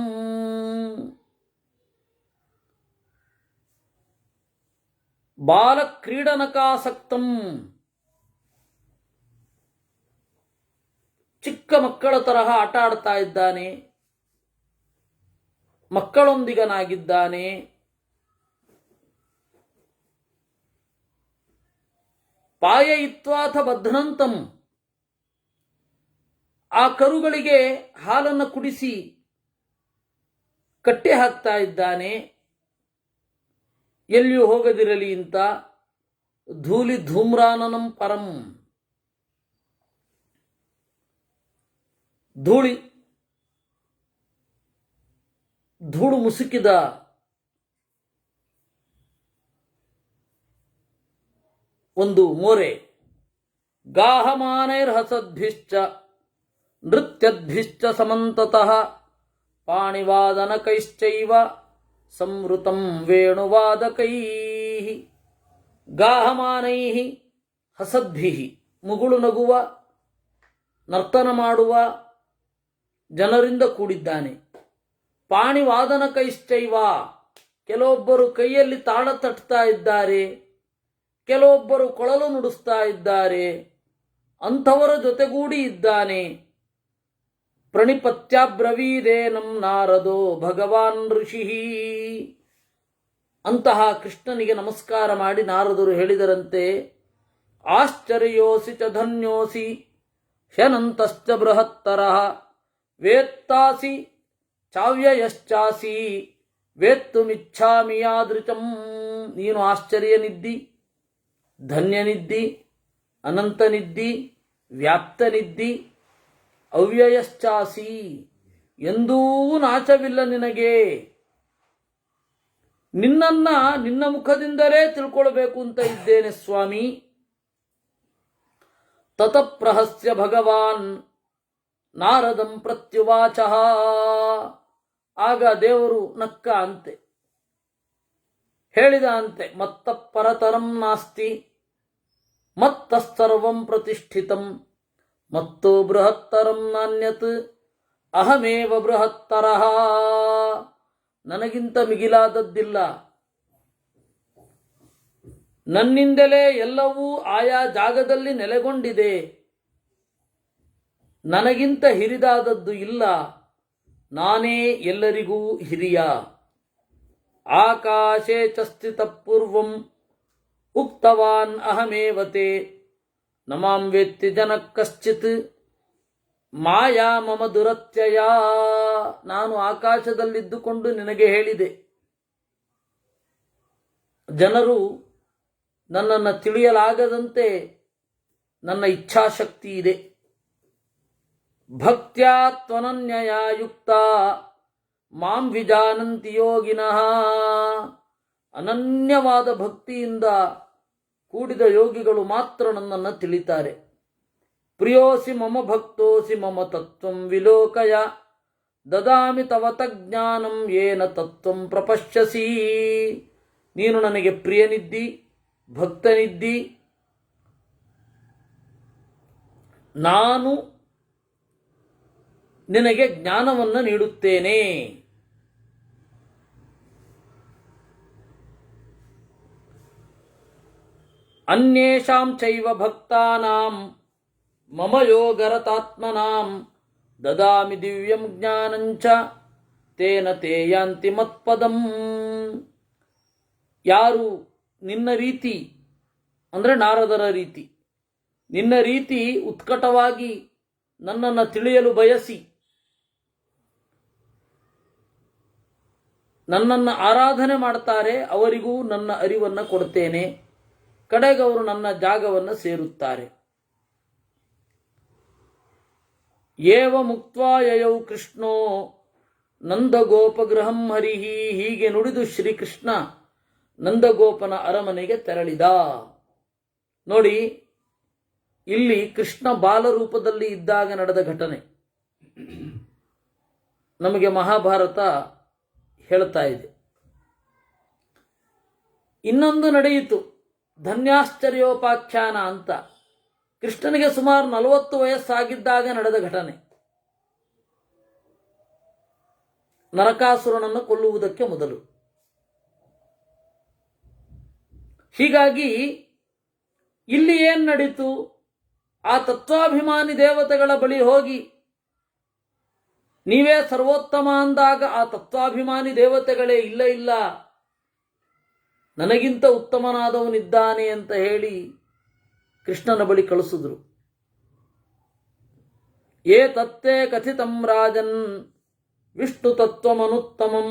ಬಾಲಕ್ರೀಡನಕಾಸಕ್ತಂ, ಚಿಕ್ಕ ಮಕ್ಕಳ ತರಹ ಆಟ ಆಡ್ತಾ ಇದ್ದಾನೆ, ಮಕ್ಕಳೊಂದಿಗನಾಗಿದ್ದಾನೆ. ಪಾಯಯಿತ್ವಾಥ ಬಧ್ನಂತಂ, ಆ ಕರುಗಳಿಗೆ ಹಾಲನ್ನು ಕುಡಿಸಿ ಕಟ್ಟೆ ಹಾಕ್ತಾ ಇದ್ದಾನೆ, ಎಲ್ಲಿಯೂ ಹೋಗದಿರಲಿ ಅಂತ. ಧೂಲಿ ಧೂಮ್ರಾನನಂ ಪರಂ, ಧೂಳು ಮುಸುಕಿದ ಒಂದು ಮೋರೆ. ಗಾಹಮಾನೈರ್ಹಸದ್ಭಿಶ್ಚ ನೃತ್ಯದ್ಭಿಶ್ಚ ಸಮಂತತಃ ಪಾಣಿವಾದನಕೈಶ್ಚೈವ ಸಂವೃತಂ ವೇಣುವಾದಕೈಃ. ಗಾಹಮಾನೈಃ ಹಸದ್ಭಿಃ, ಮುಗುಳು ನಗುವ, ನರ್ತನ ಮಾಡುವ ಜನರಿಂದ ಕೂಡಿದ್ದಾನೆ. ಪಾಣಿವಾದನಕೈಶ್ಚೈವ, ಕೆಲವೊಬ್ಬರು ಕೈಯಲ್ಲಿ ತಾಳ ತಟ್ತಾ ಇದ್ದಾರೆ, ಕೆಲವೊಬ್ಬರು ಕೊಳಲು ನುಡಿಸ್ತಾ ಇದ್ದಾರೆ, ಅಂಥವರ ಜೊತೆಗೂಡಿ ಇದ್ದಾನೆ. ಪ್ರಣಿಪತ್ಯಾಬ್ರವೀದೇನಂ ನಾರದೋ ಭಗವಾನ್ ಋಷಿ. ಅಂತಹ ಕೃಷ್ಣನಿಗೆ ನಮಸ್ಕಾರ ಮಾಡಿ ನಾರದರು ಹೇಳಿದರಂತೆ, ಆಶ್ಚರ್ಯೋಸಿ ಚ ಧನ್ಯೋಸಿ ಹ್ಯನಂತಶ್ಚ ಬೃಹತ್ತರಃ ವೇತ್ತಾಸಿ ಚಾವ್ಯಯಶ್ಚಾಸಿ ವೇತ್ತುಮಿಚ್ಛಾಮಿ ಯಾದೃಚಂ. ನೀನು ಆಶ್ಚರ್ಯನಿದ್ದಿ, ಧನ್ಯನಿದ್ದಿ, ಅನಂತನಿದ್ದಿ, ವ್ಯಾಪ್ತನಿದ್ದಿ, ಅವ್ಯಯಶ್ಚಾಸಿ, ಎಂದೂ ನಾಶವಿಲ್ಲ ನಿನಗೆ. ನಿನ್ನನ್ನ ನಿನ್ನ ಮುಖದಿಂದಲೇ ತಿಳ್ಕೊಳ್ಬೇಕು ಅಂತ ಇದ್ದೇನೆ ಸ್ವಾಮಿ. ತತಃಪ್ರಹಸ್ಯ ಭಗವಾನ್ ನಾರದಂ ಪ್ರತ್ಯುವಾಚ. ಆಗ ದೇವರು ನಕ್ಕ ಅಂತೆ, ಹೇಳಿದ ಅಂತೆ, ಮತ್ತ ಪರತರಂ ನಾಸ್ತಿ ಮತ್ತಸ್ಸರ್ವಂ ಪ್ರತಿಷ್ಠಿತಂ ಮತ್ತೋ ಬೃಹತ್ತರಂ ನಾನ್ಯತ್ ಅಹಮೇವ ಬೃಹತ್ತರಃ. ನನಗಿಂತ ಮಿಗಿಲಾದದ್ದಿಲ್ಲ, ನನ್ನಿಂದಲೇ ಎಲ್ಲವೂ ಆಯಾ ಜಾಗದಲ್ಲಿ ನೆಲೆಗೊಂಡಿದೆ, ನನಗಿಂತ ಹಿರಿದಾದದ್ದು ಇಲ್ಲ, ನಾನೇ ಎಲ್ಲರಿಗೂ ಹಿರಿಯ. ಆಕಾಶೇ ಚ ಸ್ಥಿತಃ ಪೂರ್ವಂ ಉಕ್ತವಾನ್ ಅಹಮೇವತೆ ನಮಾಂ ವೇತ್ತಿ ಜನಃ ಕಶ್ಚಿತ್ ಮಾಯಾ ಮಮ ದುರತ್ಯಯ. ನಾನು ಆಕಾಶದಲ್ಲಿದ್ದುಕೊಂಡು ನಿನಗೆ ಹೇಳಿದೆ, ಜನರು ನನ್ನನ್ನು ತಿಳಿಯಲಾಗದಂತೆ ನನ್ನ ಇಚ್ಛಾಶಕ್ತಿ ಇದೆ. ಭಕ್ತ್ಯಾ ತ್ವನನ್ಯಯಾ ಯುಕ್ತ ಮಾಂ ವಿಜಾನಂತಿ ಯೋಗಿನಃ. ಅನನ್ಯವಾದ ಭಕ್ತಿಯಿಂದ ಕೂಡಿದ ಯೋಗಿಗಳು ಮಾತ್ರ ನನ್ನನ್ನು ತಿಳಿತಾರೆ. ಪ್ರಿಯೋಸಿ ಮಮ ಭಕ್ತೋಸಿ ಮಮ ತತ್ವಂ ವಿಲೋಕಯ ದದಾಮಿ ತವ ತಜ್ಞಾನಂ ಯೇನ ತತ್ವಂ ಪ್ರಪಶ್ಯಸಿ. ನೀನು ನನಗೆ ಪ್ರಿಯನಿದ್ದಿ, ಭಕ್ತನಿದ್ದಿ, ನಾನು ನಿನಗೆ ಜ್ಞಾನವನ್ನು ನೀಡುತ್ತೇನೆ. ಅನ್ಯೇಷಾಂ ಚೈವ ಭಕ್ತಾನಾಂ ಮಮ ಯೋಗರತಾತ್ಮನಾಂ ದದಾಮಿ ದಿವ್ಯಂ ಜ್ಞಾನಂಚ ತೇನ ತೇ ಯಾಂತಿ ಮತ್ಪದಂ. ಯಾರು ನಿನ್ನ ರೀತಿ ಅಂದರೆ ನಾರದರ ರೀತಿ, ನಿನ್ನ ರೀತಿ ಉತ್ಕಟವಾಗಿ ನನ್ನನ್ನು ತಿಳಿಯಲು ಬಯಸಿ ನನ್ನನ್ನು ಆರಾಧನೆ ಮಾಡ್ತಾರೆ, ಅವರಿಗೂ ನನ್ನ ಅರಿವನ್ನು ಕೊಡ್ತೇನೆ. ಕಡೆಗೆ ಅವರು ನನ್ನ ಜಾಗವನ್ನು ಸೇರುತ್ತಾರೆ. ಏವ ಮುಕ್ತ್ವಾ ಯಯೌ ಕೃಷ್ಣೋ ನಂದಗೋಪಗೃಹಂ ಹರಿಹಿ. ಹೀಗೆ ನುಡಿದು ಶ್ರೀಕೃಷ್ಣ ನಂದಗೋಪನ ಅರಮನೆಗೆ ತೆರಳಿದ. ನೋಡಿ, ಇಲ್ಲಿ ಕೃಷ್ಣ ಬಾಲರೂಪದಲ್ಲಿ ಇದ್ದಾಗ ನಡೆದ ಘಟನೆ ನಮಗೆ ಮಹಾಭಾರತ ಹೇಳ್ತಾ ಇದೆ. ಇನ್ನೊಂದು ನಡೆಯಿತು, ಧನ್ಯಾಶ್ಚರ್ಯೋಪಾಖ್ಯಾನ ಅಂತ. ಕೃಷ್ಣನಿಗೆ ಸುಮಾರು 40 ವಯಸ್ಸಾಗಿದ್ದಾಗ ನಡೆದ ಘಟನೆ, ನರಕಾಸುರನನ್ನು ಕೊಲ್ಲುವುದಕ್ಕೆ ಮೊದಲು. ಹೀಗಾಗಿ ಇಲ್ಲಿ ಏನ್ ನಡೀತು, ಆ ತತ್ವಾಭಿಮಾನಿ ದೇವತೆಗಳ ಬಳಿ ಹೋಗಿ ನೀವೇ ಸರ್ವೋತ್ತಮ ಅಂದಾಗ ಆ ತತ್ವಾಭಿಮಾನಿ ದೇವತೆಗಳೇ ಇಲ್ಲ ಇಲ್ಲ ನನಗಿಂತ ಉತ್ತಮನಾದವನಿದ್ದಾನೆ ಅಂತ ಹೇಳಿ ಕೃಷ್ಣನ ಬಳಿ ಕಳಿಸಿದ್ರು. ಏ ತತ್ತೇ ಕಥಿತಂ ರಾಜನ್ ವಿಷ್ಣು ತತ್ವಮನುತ್ತಮಂ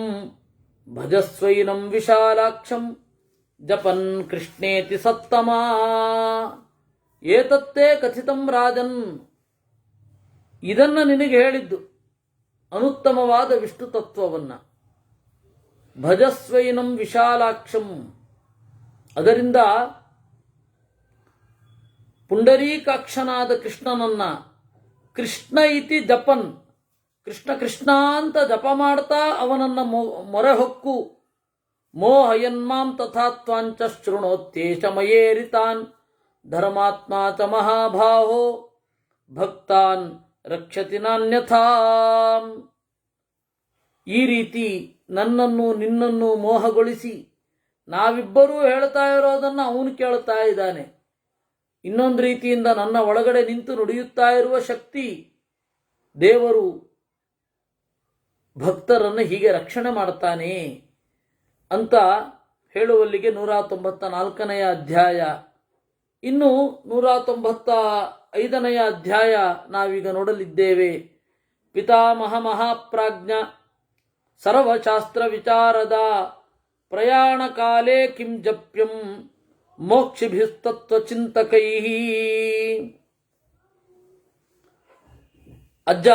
ಭಜಸ್ವೈನಂ ವಿಶಾಲಾಕ್ಷಂ ಜಪನ್ ಕೃಷ್ಣೇತಿ ಸತ್ತಮ. ಏತತ್ತೇ ಕಥಿತಂ ರಾಜನ್, ಇದನ್ನ ನಿನಗೆ ಹೇಳಿದ್ದು ಅನುತ್ತಮವಾದ ವಿಷ್ಣು ತತ್ವವನ್ನ. ಭಜಸ್ವೈನಂ ವಿಶಾಲಾಕ್ಷಂ, ಅದರಿಂದ ಪುಂಡರೀಕಾಕ್ಷನಾದ ಕೃಷ್ಣನನ್ನ ಕೃಷ್ಣ ಇತಿ ಜಪನ್, ಕೃಷ್ಣ ಕೃಷ್ಣ ಅಂತ ಜಪ ಮಾಡ್ತಾ ಅವನನ್ನ ಮೊರೆ ಹೊಕ್ಕು. ಮೋಹಯನ್ಮಾಂ ತಥಾ ತ್ವಾಂಚ ಶೃಣೋತ್ಯೇಷ ಮಯೇರಿತಾನ್ ಧರ್ಮಾತ್ಮ ಚ ಮಹಾಭಾಹೋ ಭಕ್ತಾನ್ ರಕ್ಷತಿ ನಾನ್ಯಥಾ. ಈ ರೀತಿ ನನ್ನನ್ನು ನಿನ್ನನ್ನು ಮೋಹಗೊಳಿಸಿ ನಾವಿಬ್ಬರೂ ಹೇಳ್ತಾ ಇರೋದನ್ನು ಅವನು ಕೇಳ್ತಾ ಇದ್ದಾನೆ. ಇನ್ನೊಂದು ರೀತಿಯಿಂದ ನನ್ನ ಒಳಗಡೆ ನಿಂತು ನುಡಿಯುತ್ತಾ ಇರುವ ಶಕ್ತಿ ದೇವರು ಭಕ್ತರನ್ನು ಹೀಗೆ ರಕ್ಷಣೆ ಮಾಡ್ತಾನೆ ಅಂತ ಹೇಳುವಲ್ಲಿಗೆ 194ನೆಯ ಅಧ್ಯಾಯ. ಇನ್ನು 195ನೆಯ ಅಧ್ಯಾಯ ನಾವೀಗ ನೋಡಲಿದ್ದೇವೆ. ಪಿತಾಮಹ ಮಹಾಪ್ರಾಜ್ಞ ಸರ್ವಶಾಸ್ತ್ರ ವಿಚಾರದ ಪ್ರಯಾಣ ಕಾಲೇ ಕಿಂ ಜಪ್ಯಂ ಮೋಕ್ಷಿಭಿಸ್ತತ್ವಚಿಂತಕೈ. ಅಜ್ಜ,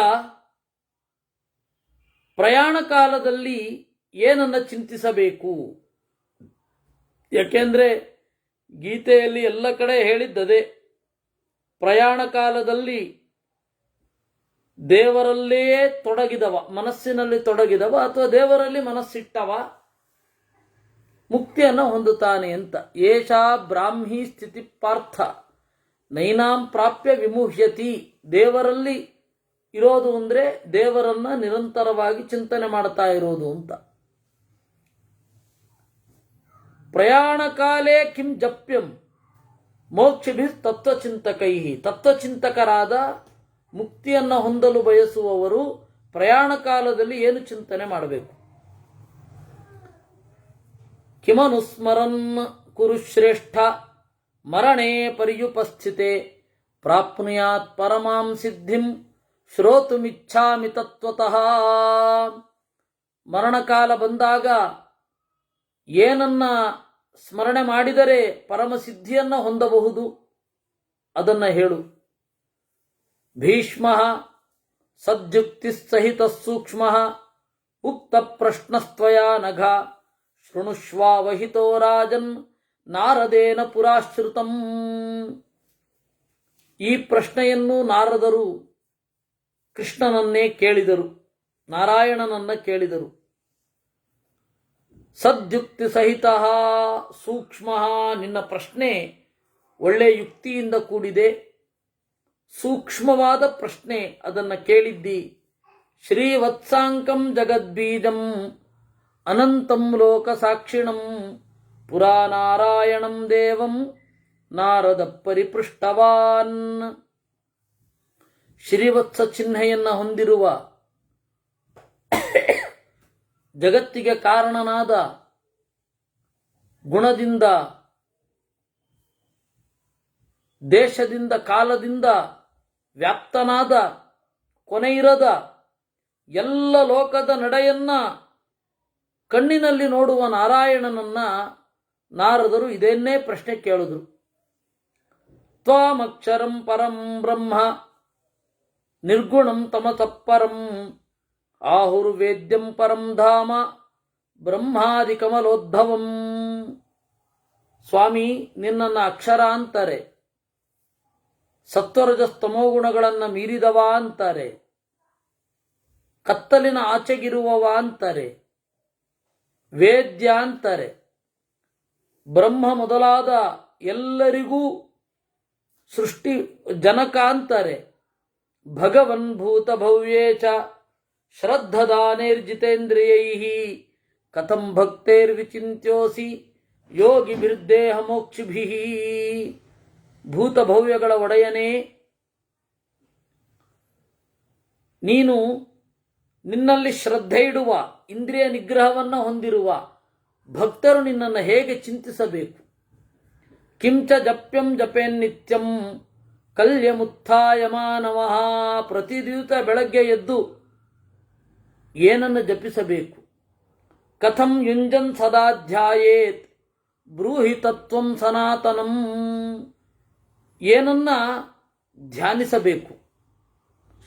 ಪ್ರಯಾಣ ಕಾಲದಲ್ಲಿ ಏನನ್ನ ಚಿಂತಿಸಬೇಕು? ಯಾಕೆಂದ್ರೆ ಗೀತೆಯಲ್ಲಿ ಎಲ್ಲ ಕಡೆ ಹೇಳಿದ್ದದೆ. ಪ್ರಯಾಣ ಕಾಲದಲ್ಲಿ ದೇವರಲ್ಲೇ ತೊಡಗಿದವ, ಮನಸ್ಸಿನಲ್ಲಿ ತೊಡಗಿದವ ಅಥವಾ ದೇವರಲ್ಲಿ ಮನಸ್ಸಿಟ್ಟವ ಮುಕ್ತಿಯನ್ನು ಹೊಂದುತ್ತಾನೆ ಅಂತ. ಏಷಾ ಬ್ರಾಹ್ಮಿ ಸ್ಥಿತಿ ಪಾರ್ಥ ನೈನಾಂ ಪ್ರಾಪ್ಯ ವಿಮುಹ್ಯತಿ. ದೇವರಲ್ಲಿ ಇರೋದು ಅಂದರೆ ದೇವರನ್ನ ನಿರಂತರವಾಗಿ ಚಿಂತನೆ ಮಾಡ್ತಾ ಇರೋದು ಅಂತ. ಪ್ರಯಾಣ ಕಾಲೇ ಕಿಂ ಜಪ್ಯಂ ಮೋಕ್ಷಭಿ ತತ್ವಚಿಂತಕೈ. ತತ್ವಚಿಂತಕರಾದ ಮುಕ್ತಿಯನ್ನು ಹೊಂದಲು ಬಯಸುವವರು ಪ್ರಯಾಣ ಕಾಲದಲ್ಲಿ ಏನು ಚಿಂತನೆ ಮಾಡಬೇಕು? ಕಿಮನುಸ್ಮರನ್ ಕುರು ಶ್ರೇಷ್ಠ ಮರಣೇ ಪರ್ಯುಪಸ್ಥಿತೆ ಪ್ರಾಪ್ನುಯಾತ್ ಪರಮಾಂ ಸಿದ್ಧಿಂ ಶ್ರೋತುಮಿಚ್ಛಾಮಿ ತತ್ವತಃ. ಮರಣಕಾಲ ಬಂದಾಗ ಏನನ್ನ ಸ್ಮರಣೆ ಮಾಡಿದರೆ ಪರಮಸಿದ್ಧಿಯನ್ನು ಹೊಂದಬಹುದು ಅದನ್ನು ಹೇಳು. ಭೀಷ್ಮ ಸದ್ಯುಕ್ತಿ ಸಹಿತ ಸೂಕ್ಷ್ಮ ಉಕ್ತ ಪ್ರಶ್ನಸ್ತ್ವಯಾ ನಘ ಶೃಣುಷ್ವಾವಹಿತೋ ರಾಜನ್ ನಾರದೇನ ಪುರಾಶ್ರುತಂ. ಈ ಪ್ರಶ್ನೆಯನ್ನು ನಾರದರು ಕೃಷ್ಣನನ್ನೇ ಕೇಳಿದರು, ನಾರಾಯಣನನ್ನ ಕೇಳಿದರು. ಸದ್ಯುಕ್ತಿ ಸಹಿತ ಸೂಕ್ಷ್ಮ, ನಿನ್ನ ಪ್ರಶ್ನೆ ಒಳ್ಳೆ ಯುಕ್ತಿಯಿಂದ ಕೂಡಿದೆ, ಸೂಕ್ಷ್ಮವಾದ ಪ್ರಶ್ನೆ, ಅದನ್ನು ಕೇಳಿದ್ದಿ. ಶ್ರೀವತ್ಸಾಂಕಂ ಜಗದ್ಬೀಜಂ ಅನಂತಂ ಲೋಕ ಸಾಕ್ಷಿಣಂ ಪುರಾನಾರಾಯಣಂ ದೇವಂ ನಾರದ ಪರಿಪೃಷ್ಟವಾನ್. ಶ್ರೀವತ್ಸ ಚಿಹ್ನೆಯನ್ನು ಹೊಂದಿರುವ ಜಗತ್ತಿಗೆ ಕಾರಣನಾದ ಗುಣದಿಂದ, ದೇಶದಿಂದ, ಕಾಲದಿಂದ ವ್ಯಾಪ್ತನಾದ, ಕೊನೆಯಿರದ ಎಲ್ಲ ಲೋಕದ ನಡೆಯನ್ನ ಕಣ್ಣಿನಲ್ಲಿ ನೋಡುವ ನಾರಾಯಣನನ್ನ ನಾರದರು ಇದನ್ನೇ ಪ್ರಶ್ನೆ ಕೇಳಿದ್ರು. ತ್ವಾಮಕ್ಷರಂ ಪರಂ ಬ್ರಹ್ಮ ನಿರ್ಗುಣಂ ತಮಸಃಪರಂ ಆಹುರ್ವೇದ್ಯಂ ಪರಂ ಧಾಮ ಬ್ರಹ್ಮಾದಿ ಕಮಲೋದ್ಭವಂ. ಸ್ವಾಮಿ, ನಿನ್ನನ್ನು ಅಕ್ಷರ ಅಂತಾರೆ, ಸತ್ವರಜಸ್ತಮೋ ಗುಣಗಳನ್ನು ಮೀರಿದವ ಅಂತಾರೆ, ಕತ್ತಲಿನ ಆಚೆಗಿರುವವ ಅಂತಾರೆ, ವೇದ್ಯ ಅಂತಾರೆ, ಬ್ರಹ್ಮ ಮೊದಲಾದ ಎಲ್ಲರಿಗೂ ಸೃಷ್ಟಿ ಜನಕ ಅಂತಾರೆ, ಭಗವನ್ ಭೂತ ಭವ್ಯೇಚ ಶ್ರದ್ಧದಾನೇರ್ಜಿತೇಂದ್ರಿಯೈ ಕಥಂ ಭಕ್ತೇರ್ವಿಚಿಂತ್ಯೋಸಿ ಯೋಗಿಭಿರ್ದೇಹ ಮೋಕ್ಷಿಭಿ. ಭೂತ ಭವ್ಯಗಳ ಒಡೆಯನೇ, ನೀನು ನಿನ್ನಲ್ಲಿ ಶ್ರದ್ಧೆ ಇಡುವ, ಇಂದ್ರಿಯ ನಿಗ್ರಹವನ್ನು ಹೊಂದಿರುವ ಭಕ್ತರು ನಿನ್ನನ್ನು ಹೇಗೆ ಚಿಂತಿಸಬೇಕು? ಕಿಂಚ ಜಪ್ಯಂ ಜಪೇನ್ ನಿತ್ಯಂ ಕಲ್ಯಮುತ್ಥಾಯ ಮಾನವಃ. ಪ್ರತಿದಿವಸ ಬೆಳಗ್ಗೆ ಎದ್ದು ಏನನ್ನು ಜಪಿಸಬೇಕು? ಕಥಂ ಯುಂಜನ್ ಸದಾಧ್ಯಾಯೇತ್ ಬ್ರೂಹಿ ತತ್ವಂ ಸನಾತನಂ. ಏನನ್ನ ಧ್ಯಾನಿಸಬೇಕು?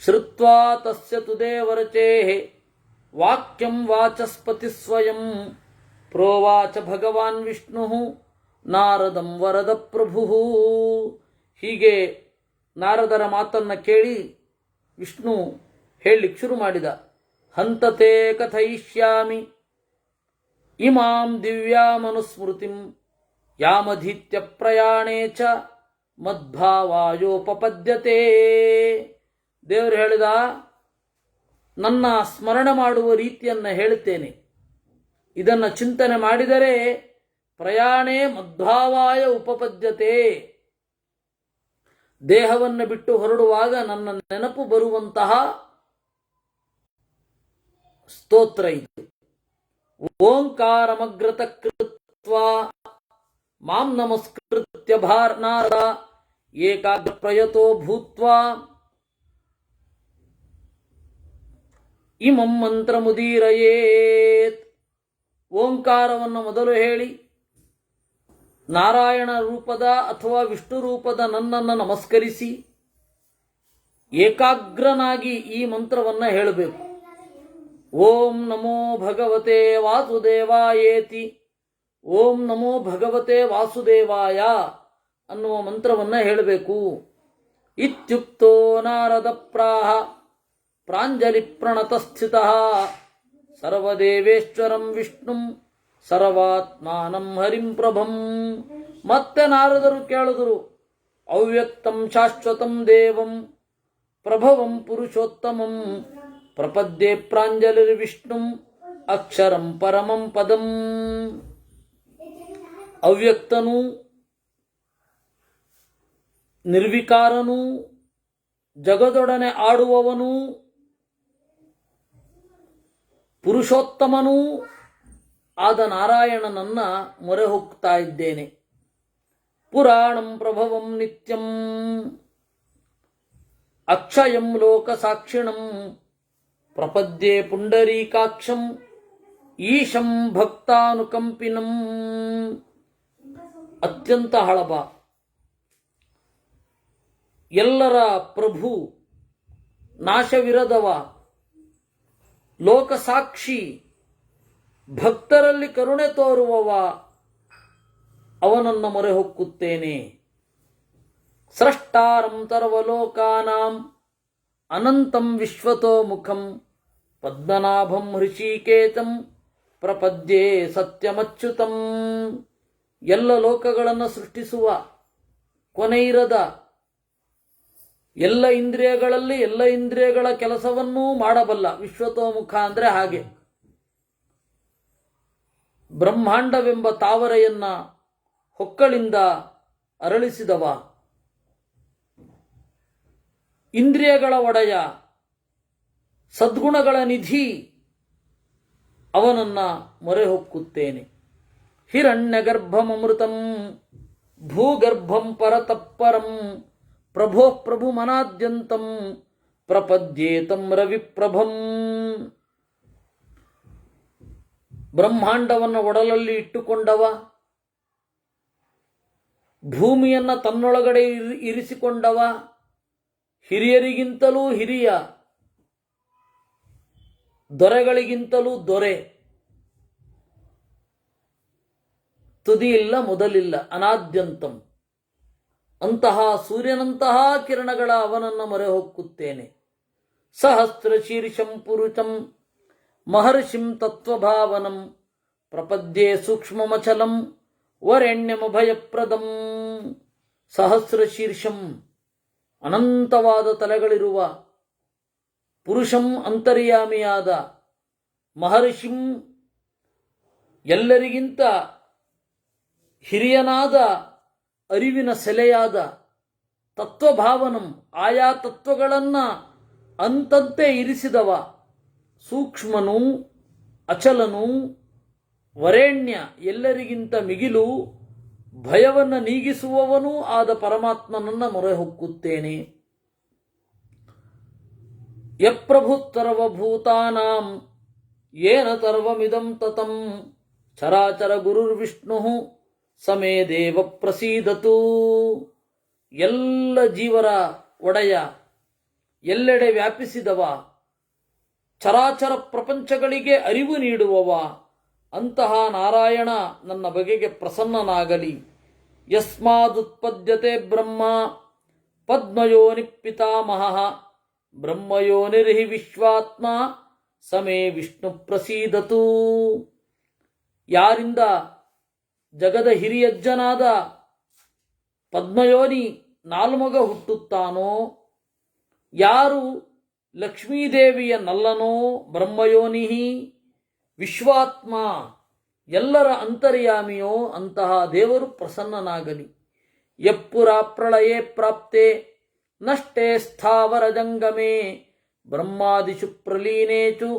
ಶ್ರುತ್ವಾ ತಸ್ಯ ತು ದೇವರಚೇಃ ವಾಕ್ಯಂ ವಾಚಸ್ಪತಿ ಸ್ವಯಂ ಪ್ರೋವಾಚ ಭಗವಾನ್ ವಿಷ್ಣು ನಾರದಂ ವರದ ಪ್ರಭು. ಹೀಗೆ ನಾರದರ ಮಾತನ್ನ ಕೇಳಿ ವಿಷ್ಣು ಹೇಳಲಿಕ್ಕೆ ಶುರು ಮಾಡಿದ. ಹಂತತೆ ಕಥಯಿಷ್ಯಾಮಿ ಇಮಾಂ ದಿವ್ಯಾಮನುಸ್ಮೃತಿಂ ಯಾಮಧೀತ್ಯ ಪ್ರಯಾಣೇ ಚ ಮದ್ಭಾವಾಯೋಪಪದ್ಯತೆ. ದೇವರು ಹೇಳಿದ, ನನ್ನ ಸ್ಮರಣೆ ಮಾಡುವ ರೀತಿಯನ್ನು ಹೇಳುತ್ತೇನೆ, ಇದನ್ನು ಚಿಂತನೆ ಮಾಡಿದರೆ ಪ್ರಯಾಣೇ ಮದ್ಭಾವಾಯ ಉಪಪದ್ಯತೆ. ದೇಹವನ್ನು ಬಿಟ್ಟು ಹೊರಡುವಾಗ ನನ್ನ ನೆನಪು ಬರುವಂತಹ ಸ್ತೋತ್ರ ಇದು. ಓಂಕಾರಮಗ್ರತ ಕೃತ್ವಾ ಮಾಂ ನಮಸ್ಕೃತ್ಯ ನಾರದ ಏಕಾಗ್ರ ಪ್ರಯತೋ ಭೂತ್ವಾ ಇಮಂ ಮಂತ್ರ ಮುದೀರಯೇತ್. ಓಂಕಾರವನ್ನು ಮೊದಲು ಹೇಳಿ ನಾರಾಯಣ ರೂಪದ ಅಥವಾ ವಿಷ್ಣು ರೂಪದ ನನ್ನನ್ನು ನಮಸ್ಕರಿಸಿ ಏಕಾಗ್ರನಾಗಿ ಈ ಮಂತ್ರವನ್ನು ಹೇಳಬೇಕು. ಓಂ ನಮೋ ಭಗವತೆ ವಾಸುದೇವಾಯೇತಿ, ಓಂ ನಮೋ ಭಗವತೆ ವಾಸುದೇವಾಯ ಅನ್ನುವ ಮಂತ್ರವನ್ನು ಹೇಳಬೇಕು. ಇತ್ಯುಕ್ತೋ ನಾರದ ಪ್ರಾಹ ಪ್ರಾಂಜಲಿ ಪ್ರಣತಸ್ಥಿತಃ ಸರ್ವದೇವೇಶ್ವರಂ ವಿಷ್ಣುಂ ಸರ್ವಾತ್ಮಾನಂ ಹರಿಂ ಪ್ರಭಂ. ಮತ್ತೆ ನಾರದರು ಕೇಳಿದರು, ಅವ್ಯಕ್ತಂ ಶಾಶ್ವತಂ ದೇವಂ ಪ್ರಭವಂ ಪುರುಷೋತ್ತಮಂ ಪ್ರಪದ್ಯೆ ಪ್ರಾಂಜಲಿರ್ವಿಷ್ಣುಂ ಅಕ್ಷರಂ ಪರಮಂ ಪದಂ. ಅವ್ಯಕ್ತನೂ ನಿರ್ವಿಕಾರನೂ ಜಗದೊಡನೆ ಆಡುವವನೂ ಪುರುಷೋತ್ತಮನೂ ಆದ ನಾರಾಯಣನನ್ನ ಮೊರೆ ಹೋಗ್ತಾ ಇದ್ದೇನೆ. ಪುರಾಣಂ ಪ್ರಭವಂ ನಿತ್ಯಂ ಅಕ್ಷಯಂ ಲೋಕ ಸಾಕ್ಷಿಣಂ ಪ್ರಪದ್ಯೆ ಪುಂಡರೀಕಾಕ್ಷಂ ಈಶಂ ಭಕ್ತಾನುಕಂಪಿನಂ. ಅತ್ಯಂತ ಹಳಬ, ಎಲ್ಲರ ಪ್ರಭು, ನಾಶವಿರದವ, ಲೋಕಸಾಕ್ಷಿ, ಭಕ್ತರಲ್ಲಿ ಕರುಣೆ ತೋರುವವ, ಅವನನ್ನು ಮೊರೆ ಹೊಕ್ಕುತ್ತೇನೆ. ಸ್ರಷ್ಟಾರಂ ಸರ್ವಲೋಕಾನಾಂ ಅನಂತಂ ವಿಶ್ವತೋ ಮುಖಂ ಪದ್ಮನಾಭಂ ಹೃಷಿಕೇತಂ ಪ್ರಪದ್ಯೆ ಸತ್ಯಮಚ್ಯುತಂ. ಎಲ್ಲ ಲೋಕಗಳನ್ನು ಸೃಷ್ಟಿಸುವ, ಕೊನೆಯಿರದ, ಎಲ್ಲ ಇಂದ್ರಿಯಗಳಲ್ಲಿ ಎಲ್ಲ ಇಂದ್ರಿಯಗಳ ಕೆಲಸವನ್ನೂ ಮಾಡಬಲ್ಲ ವಿಶ್ವತೋಮುಖ ಅಂದರೆ ಹಾಗೆ. ಬ್ರಹ್ಮಾಂಡವೆಂಬ ತಾವರೆಯನ್ನ ಹೊಕ್ಕಳಿಂದ ಅರಳಿಸಿದವ, ಇಂದ್ರಿಯಗಳ ಒಡೆಯ, ಸದ್ಗುಣಗಳ ನಿಧಿ, ಅವನನ್ನ ಮೊರೆ ಹೊಕ್ಕುತ್ತೇನೆ. ಹಿರಣ್ಯಗರ್ಭಮೃತಂ ಭೂಗರ್ಭಂ ಪರತಪ್ಪರಂ ಪ್ರಭೋ ಪ್ರಭು ಮನಾದ್ಯಂತಂ ಪ್ರಪದ್ಯೇತಂ ರವಿಪ್ರಭಂ. ಬ್ರಹ್ಮಾಂಡವನ್ನು ಒಡಲಲ್ಲಿ ಇಟ್ಟುಕೊಂಡವ, ಭೂಮಿಯನ್ನು ತನ್ನೊಳಗಡೆ ಇರಿಸಿಕೊಂಡವ, ಹಿರಿಯರಿಗಿಂತಲೂ ಹಿರಿಯ, ದೊರೆಗಳಿಗಿಂತಲೂ ದೊರೆ, ತುದಿಯಿಲ್ಲ ಮೊದಲಿಲ್ಲ, ಅನಾದ್ಯಂತಂ. ಅಂತಹ ಸೂರ್ಯನಂತಹ ಕಿರಣಗಳ ಅವನನ್ನು ಮೊರೆ ಹೊಕ್ಕುತ್ತೇನೆ. ಸಹಸ್ರ ಶೀರ್ಷಂ ಪುರುಷಂ ಮಹರ್ಷಿಂ ತತ್ವಭಾವನಂ ಪ್ರಪದ್ಯೆ ಸೂಕ್ಷ್ಮಮಚಲಂ ವರೆಣ್ಯಮಭಯಪ್ರದಂ. ಸಹಸ್ರ ಶೀರ್ಷಂ, ಅನಂತವಾದ ತಲೆಗಳಿರುವ, ಪುರುಷಂ ಅಂತರ್ಯಾಮಿಯಾದ, ಮಹರ್ಷಿಂ ಎಲ್ಲರಿಗಿಂತ ಹಿರಿಯನಾದ, ಅರಿವಿನ ಸೆಲೆಯಾದ, ತತ್ವಭಾವನಂ ಆಯಾ ತತ್ವಗಳನ್ನು ಅಂತಂತೆ ಇರಿಸಿದವ, ಸೂಕ್ಷ್ಮನೂ ಅಚಲನೂ ವರೇಣ್ಯ ಎಲ್ಲರಿಗಿಂತ ಮಿಗಿಲು, ಭಯವನ್ನು ನೀಗಿಸುವವನೂ ಆದ ಪರಮಾತ್ಮನನ್ನ ಮೊರೆ ಹೊಕ್ಕುತ್ತೇನೆ. ಯಪ್ರಭುತ್ತರ್ವಭೂತಾನಾಂ ಯೇನ ಸರ್ವಮಿದಂ ತತಂ ಚರಾಚರ ಗುರುರ್ವಿಷ್ಣು ಸಮೇ ದೇವ ಪ್ರಸೀದತು. ಎಲ್ಲ ಜೀವರ ಒಡೆಯ, ಎಲ್ಲೆಡೆ ವ್ಯಾಪಿಸಿದವ, ಚರಾಚರ ಪ್ರಪಂಚಗಳಿಗೆ ಅರಿವು ನೀಡುವವ, ಅಂತಹ ನಾರಾಯಣ ನನ್ನ ಬಗೆಗೆ ಪ್ರಸನ್ನನಾಗಲಿ. ಯಸ್ಮಾದುತ್ಪದ್ಯತೆ ಬ್ರಹ್ಮ ಪದ್ಮಯೋನಿ ಪಿತಾಮಹಃ ಬ್ರಹ್ಮಯೋನಿರ್ಹಿ ವಿಶ್ವಾತ್ಮ ಸಮೇ ವಿಷ್ಣು ಪ್ರಸೀದತು. ಯಾರಿಂದ ಜಗದ ಹಿರಿಯಜ್ಜನಾದ ಪದ್ಮಯೋನಿ ನಾಲ್ಮಗ ಹುಟ್ಟುತ್ತಾನೋ, ಯಾರು ಲಕ್ಷ್ಮೀದೇವಿಯ ನಲ್ಲನೋ ಬ್ರಹ್ಮಯೋನಿ, ವಿಶ್ವಾತ್ಮ ಎಲ್ಲರ ಅಂತರ್ಯಾಮಿಯೋ ಅಂತಹ ದೇವರು ಪ್ರಸನ್ನನಾಗಲಿ. ಯಪ್ಪುರ ಪ್ರಳಯೇ ಪ್ರಾಪ್ತೆ ನಷ್ಟೇ ಸ್ಥಾವರ ಜಂಗಮೇ ಬ್ರಹ್ಮಾದಿಷು ಪ್ರಲೀನೇಚು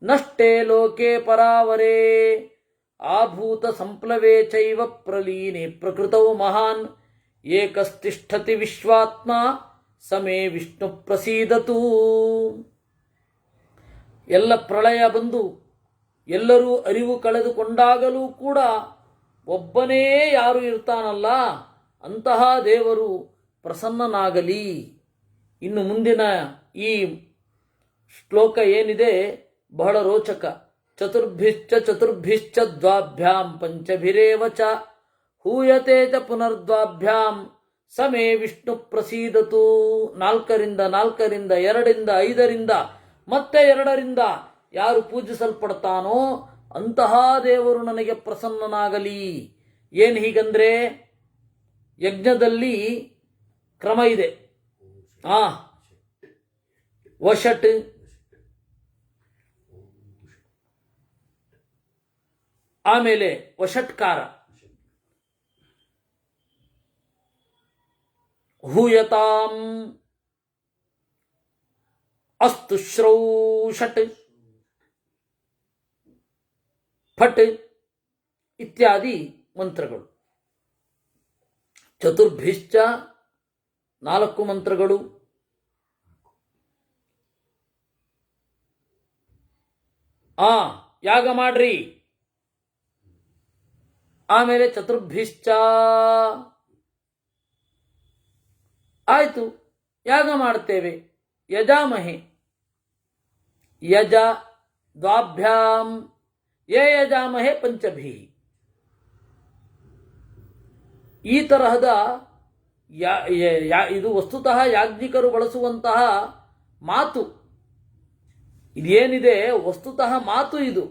ನಷ್ಟೇ ಲೋಕೆ ಪರಾವರೇ ಆಭೂತ ಸಂಪ್ಲವೇ ಚೈವ ಪ್ರಲೀನೆ ಪ್ರಕೃತೌ ಮಹಾನ್ ಏಕಸ್ತಿಷ್ಠತಿ ವಿಶ್ವಾತ್ಮ ಸಮೇ ವಿಷ್ಣು ಪ್ರಸೀದತು. ಎಲ್ಲ ಪ್ರಳಯ ಬಂದು ಎಲ್ಲರೂ ಅರಿವು ಕಳೆದುಕೊಂಡಾಗಲೂ ಕೂಡ ಒಬ್ಬನೇ ಯಾರು ಇರ್ತಾನಲ್ಲ ಅಂತಹ ದೇವರು ಪ್ರಸನ್ನನಾಗಲಿ. ಇನ್ನು ಮುಂದಿನ ಈ ಶ್ಲೋಕ ಏನಿದೆ ಬಹಳ ರೋಚಕ. ಚತುರ್ಭಿಶ್ಚ ದ್ವಾಭ್ಯಾಂ ಪಂಚಭಿರೇವ ಚ ಹೂಯತೆ ಚ ಪುನರ್ದ್ವಾಭ್ಯಾಂ ಸಮೇ ವಿಷ್ಣು ಪ್ರಸೀದತು. 4 2 5 ಮತ್ತೆ 2 ಯಾರು ಪೂಜಿಸಲ್ಪಡ್ತಾನೋ ಅಂತಹ ದೇವರು ನನಗೆ ಪ್ರಸನ್ನನಾಗಲಿ. ಏನು ಹೀಗಂದ್ರೆ ಯಜ್ಞದಲ್ಲಿ ಕ್ರಮ ಇದೆ. ವಷಟ್, ಆಮೇಲೆ ವಷಟ್ಕಾರ, ಹೂಯತಾಂ, ಅಸ್ತು ಶ್ರೌಷಟ್, ಫಟ್ ಇತ್ಯಾದಿ ಮಂತ್ರಗಳು. ಚತುರ್ಭಿಶ್ಚ 4 ಮಂತ್ರಗಳು, ಯಾಗ ಮಾಡ್ರಿ. ಆಮೇಲೆ ಚತುರ್ಭಿಶ್ಚ ಆಯ್ತು, ಯಾಗ ಮಾಡ್ತೇವೆ. ಯಜಾಮಹೆ, ಯಜ ದ್ವಾಭ್ಯಾಂ ಯೇ ಯಜಾಮಹೆ ಪಂಚಭಿ. ಈ ತರಹದ ಇದು ವಸ್ತುತಃ ಯಾಜ್ಞಿಕರು ಬಳಸುವಂತಹ ಮಾತು. ಇದೇನಿದೆ ವಸ್ತುತಃ ಮಾತು ಇದು.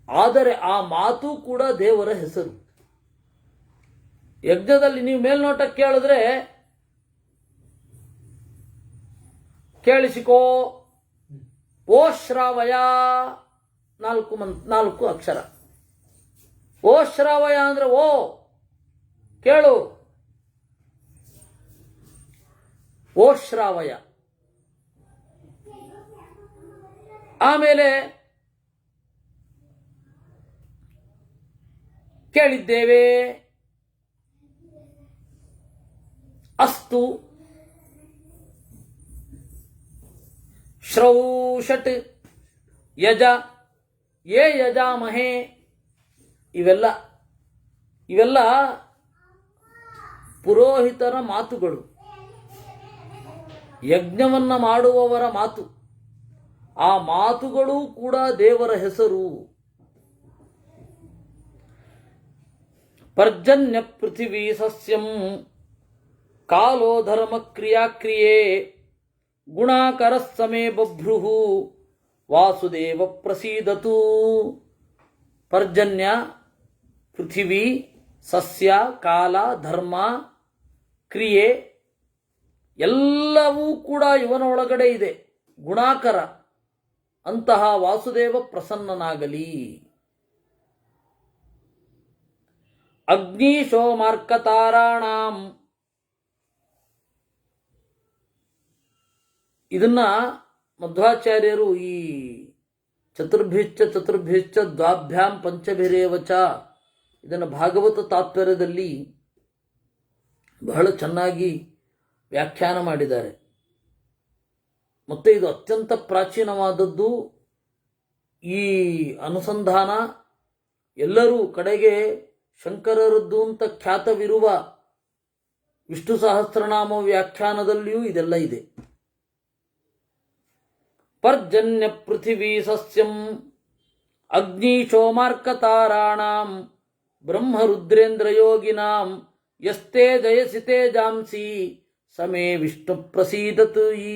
ಆದರೆ ಆ ಮಾತು ಕೂಡ ದೇವರ ಹೆಸರು. ಯಜ್ಞದಲ್ಲಿ ನೀವು ಮೇಲ್ನೋಟಕ್ಕೆ ಕೇಳಿದ್ರೆ ಕೇಳಿಸಿಕೋ, ಓ ಶ್ರಾವಯ, 4 ಅಕ್ಷರ. ಓ ಶ್ರಾವಯ ಅಂದ್ರೆ ಓ ಕೇಳು, ಓ ಶ್ರಾವಯ. ಆಮೇಲೆ ಕೇಳಿದ್ದೇವೆ, ಅಸ್ತು, ಶ್ರೌಷಟ್, ಯಜ, ಯೇ ಯಜಾಮಹೆ. ಇವೆಲ್ಲ ಪುರೋಹಿತರ ಮಾತುಗಳು, ಯಜ್ಞವನ್ನ ಮಾಡುವವರ ಮಾತು. ಆ ಮಾತುಗಳು ಕೂಡ ದೇವರ ಹೆಸರು. ಪರ್ಜನ್ಯ ಪೃಥಿವೀ ಸಸ್ಯಂ ಕಾಲೋ ಧರ್ಮ ಕ್ರಿಯಾಕ್ರಿಯೆ ಗುಣಾಕರ ಸಮೇ ಬಭ್ರುಹು ವಾಸುದೇವ ಪ್ರಸೀದತು. ಪರ್ಜನ್ಯ, ಪೃಥಿವಿ, ಸಸ್ಯ, ಕಾಲ, ಧರ್ಮ, ಕ್ರಿಯೆ ಎಲ್ಲವೂ ಕೂಡ ಇವನ ಒಳಗಡೆ ಇದೆ. ಗುಣಾಕರ ಅಂತಹ ವಾಸುದೇವ ಪ್ರಸನ್ನನಾಗಲಿ. ಅಗ್ನಿ ಸೋಮಾರ್ಕತಾರಾಣಾಂ, ಇದನ್ನ ಮಧ್ವಾಚಾರ್ಯರು ಈ ಚತುರ್ಭಿಶ್ಚ ದ್ವಾಭ್ಯಾಂ ಪಂಚಭಿರೇವಚ ಇದನ್ನು ಭಾಗವತ ತಾತ್ಪರ್ಯದಲ್ಲಿ ಬಹಳ ಚೆನ್ನಾಗಿ ವ್ಯಾಖ್ಯಾನ ಮಾಡಿದ್ದಾರೆ. ಮತ್ತು ಇದು ಅತ್ಯಂತ ಪ್ರಾಚೀನವಾದದ್ದು. ಈ ಅನುಸಂಧಾನ ಎಲ್ಲರೂ ಕಡೆಗೆ ಶಂಕರರದ್ದು ಅಂತ ಖ್ಯಾತವಿರುವ ವಿಷ್ಣು ಸಹಸ್ರನಾಮ ವ್ಯಾಖ್ಯಾನದಲ್ಲಿಯೂ ಇದೆಲ್ಲ ಇದೆ. ಪರ್ಜನ್ಯ ಪೃಥಿವೀ ಸಸ್ಯಂ ಅಗ್ನಿ ಸೋಮಾರ್ಕತಾರಾಣಾಂ ಬ್ರಹ್ಮ ರುದ್ರೇಂದ್ರ ಯೋಗಿನಾಂ ಯಸ್ತೆ ಜಯಸಿ ತೇಜಾಂಸಿ ಸಮೇ ವಿಷ್ಣು ಪ್ರಸೀದತು. ಈ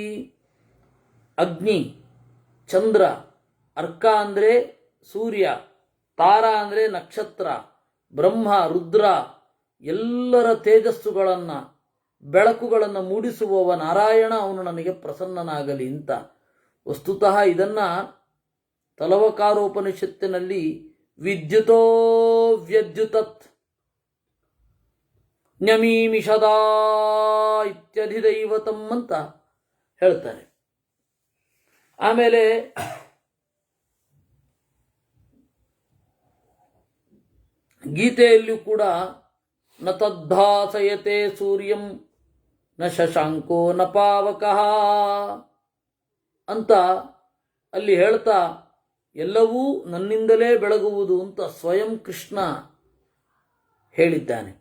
ಅಗ್ನಿ, ಚಂದ್ರ, ಅರ್ಕ ಅಂದರೆ ಸೂರ್ಯ, ತಾರ ಅಂದರೆ ನಕ್ಷತ್ರ, ಬ್ರಹ್ಮ, ರುದ್ರ ಎಲ್ಲರ ತೇಜಸ್ಸುಗಳನ್ನು ಬೆಳಕುಗಳನ್ನು ಮೂಡಿಸುವವ ನಾರಾಯಣ ಅವನು ನನಗೆ ಪ್ರಸನ್ನನಾಗಲಿ ಅಂತ. ವಸ್ತುತಃ ಇದನ್ನ ತಲವಕಾರೋಪನಿಷತ್ತಿನಲ್ಲಿ ವಿದ್ಯುತೋ ವ್ಯದ್ಯುತತ್ ನ್ಯಮೀಮಿಷದಾ ಇತ್ಯಧಿದೈವತಂ ಅಂತ ಹೇಳ್ತಾರೆ. ಆಮೇಲೆ ಗೀತೆಯಲ್ಲಿಯೂ ಕೂಡ ನ ತದ್ಭಾಸಯತೆ ಸೂರ್ಯಂ ನ ಶಶಾಂಕೋ ನ ಪಾವಕಃ ಅಂತ ಅಲ್ಲಿ ಹೇಳ್ತಾ ಎಲ್ಲವೂ ನನ್ನಿಂದಲೇ ಬೆಳಗುವುದು ಅಂತ ಸ್ವಯಂ ಕೃಷ್ಣ ಹೇಳಿದ್ದಾನೆ.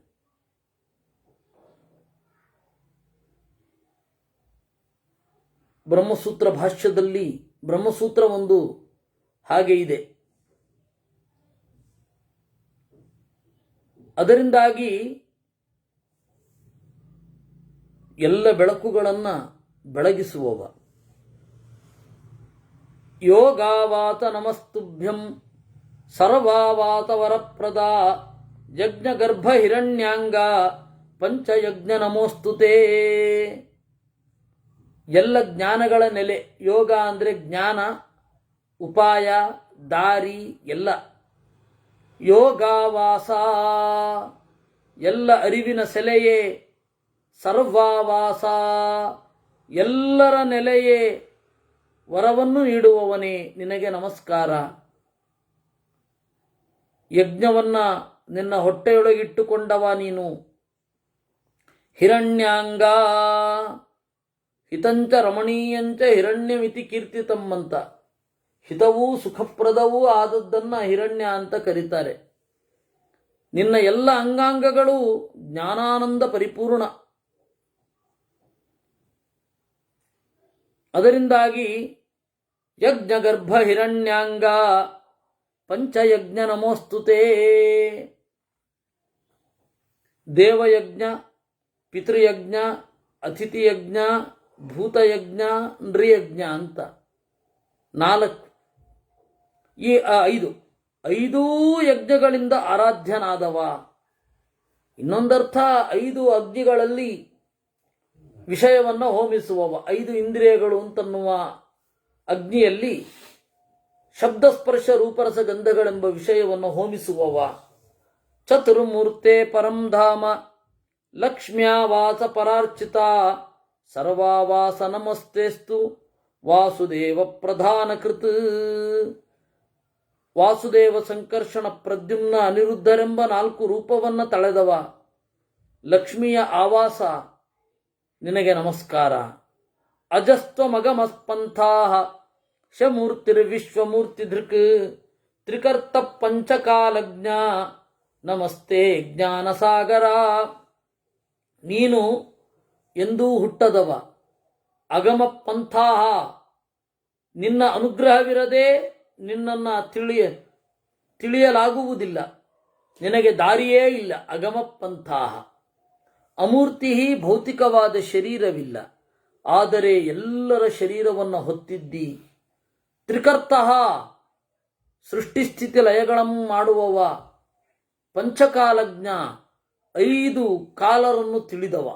ಬ್ರಹ್ಮಸೂತ್ರ ಭಾಷ್ಯದಲ್ಲಿ ಬ್ರಹ್ಮಸೂತ್ರ ಒಂದು ಹಾಗೆ ಇದೆ. ಅದರಿಂದಾಗಿ ಎಲ್ಲ ಬೆಳಕುಗಳನ್ನು ಬೆಳಗಿಸುವವ. ಯೋಗಾವಾತ ನಮಸ್ತುಭ್ಯಂ ಸರ್ವಾವಾತ ವರಪ್ರದ ಯಜ್ಞಗರ್ಭ ಹಿರಣ್ಯಾಂಗ ಪಂಚಯಜ್ಞ ನಮೋಸ್ತುತೇ. ಎಲ್ಲ ಜ್ಞಾನಗಳ ನೆಲೆ. ಯೋಗ ಅಂದರೆ ಜ್ಞಾನ, ಉಪಾಯ, ದಾರಿ ಎಲ್ಲ. ಯೋಗಾವಾಸ ಎಲ್ಲ ಅರಿವಿನ ಸೆಲೆಯೇ. ಸರ್ವಾವಾಸ ಎಲ್ಲರ ನೆಲೆಯೇ. ವರವನ್ನು ನೀಡುವವನೇ ನಿನಗೆ ನಮಸ್ಕಾರ. ಯಜ್ಞವನ್ನ ನಿನ್ನ ಹೊಟ್ಟೆಯೊಳಗಿಟ್ಟುಕೊಂಡವ ನೀನು. ಹಿರಣ್ಯಾಂಗ ಹಿತಂಚ ರಮಣೀಯಂಚ ಹಿರಣ್ಯಮಿತಿ ಕೀರ್ತಿತಂ ಅಂತ. ಹಿತವೂ ಸುಖಪ್ರದವೂ ಆದದ್ದನ್ನ ಹಿರಣ್ಯ ಅಂತ ಕರೀತಾರೆ. ನಿನ್ನ ಎಲ್ಲ ಅಂಗಾಂಗಗಳು ಜ್ಞಾನಾನಂದ ಪರಿಪೂರ್ಣ. ಅದರಿಂದಾಗಿ ಯಜ್ಞಗರ್ಭ ಹಿರಣ್ಯಾಂಗ ಪಂಚಯಜ್ಞ ನಮೋಸ್ತುತೇ. ದೇವಯಜ್ಞ, ಪಿತೃಯಜ್ಞ, ಅತಿಥಿಯಜ್ಞ, ಭೂತಯಜ್ಞ, ನೃಯಜ್ಞ ಅಂತ 4. ಈ 5 ಯಜ್ಞಗಳಿಂದ ಆರಾಧ್ಯನಾದವ. ಇನ್ನೊಂದರ್ಥ 5 ಅಗ್ನಿಗಳಲ್ಲಿ ವಿಷಯವನ್ನು ಹೋಮಿಸುವವ. 5 ಇಂದ್ರಿಯಗಳು ಅಂತನ್ನುವ ಅಗ್ನಿಯಲ್ಲಿ ಶಬ್ದಸ್ಪರ್ಶ ರೂಪರಸ ಗಂಧಗಳೆಂಬ ವಿಷಯವನ್ನು ಹೋಮಿಸುವವ. ಚತುರ್ಮೂರ್ತೆ ಪರಂ ಧಾಮ ಲಕ್ಷ್ಮ್ಯಾವಾಸ ಪರಾರ್ಚಿತ ಸರ್ವಾವಾಸ ನಮಸ್ತೆಸ್ತು ವಾಸುದೇವ ಪ್ರಧಾನ ಕೃತ್. ವಾಸುದೇವ, ಸಂಕರ್ಷಣ, ಪ್ರದ್ಯುಮ್ನ, ಅನಿರುದ್ಧರೆಂಬ 4 ರೂಪವನ್ನು ತಳೆದವ. ಲಕ್ಷ್ಮಿಯ ಆವಾಸ ನಿನಗೆ ನಮಸ್ಕಾರ. ಅಜಸ್ತ್ವಮಗಮಸ್ಪಂಥಾ ಶಮೂರ್ತಿರ್ವಿಶ್ವಮೂರ್ತಿಧೃಕ್ ತ್ರಿಕರ್ತ ಪಂಚಕಾಲಜ್ಞ ನಮಸ್ತೆ ಜ್ಞಾನಸಾಗರ. ನೀನು ಎಂದೂ ಹುಟ್ಟದವ. ಅಗಮ ಪಂಥಾ, ನಿನ್ನ ಅನುಗ್ರಹವಿರದೆ ನಿನ್ನನ್ನು ತಿಳಿಯಲಾಗುವುದಿಲ್ಲ. ನಿನಗೆ ದಾರಿಯೇ ಇಲ್ಲ. ಅಗಮ ಪಂಥಾ. ಅಮೂರ್ತಿ, ಭೌತಿಕವಾದ ಶರೀರವಿಲ್ಲ, ಆದರೆ ಎಲ್ಲರ ಶರೀರವನ್ನು ಹೊತ್ತಿದ್ದಿ. ತ್ರಿಕರ್ತಃ, ಸೃಷ್ಟಿಸ್ಥಿತಿ ಲಯಗಳನ್ನು ಮಾಡುವವ. ಪಂಚಕಾಲಜ್ಞ, 5 ಕಾಲರನ್ನು ತಿಳಿದವ.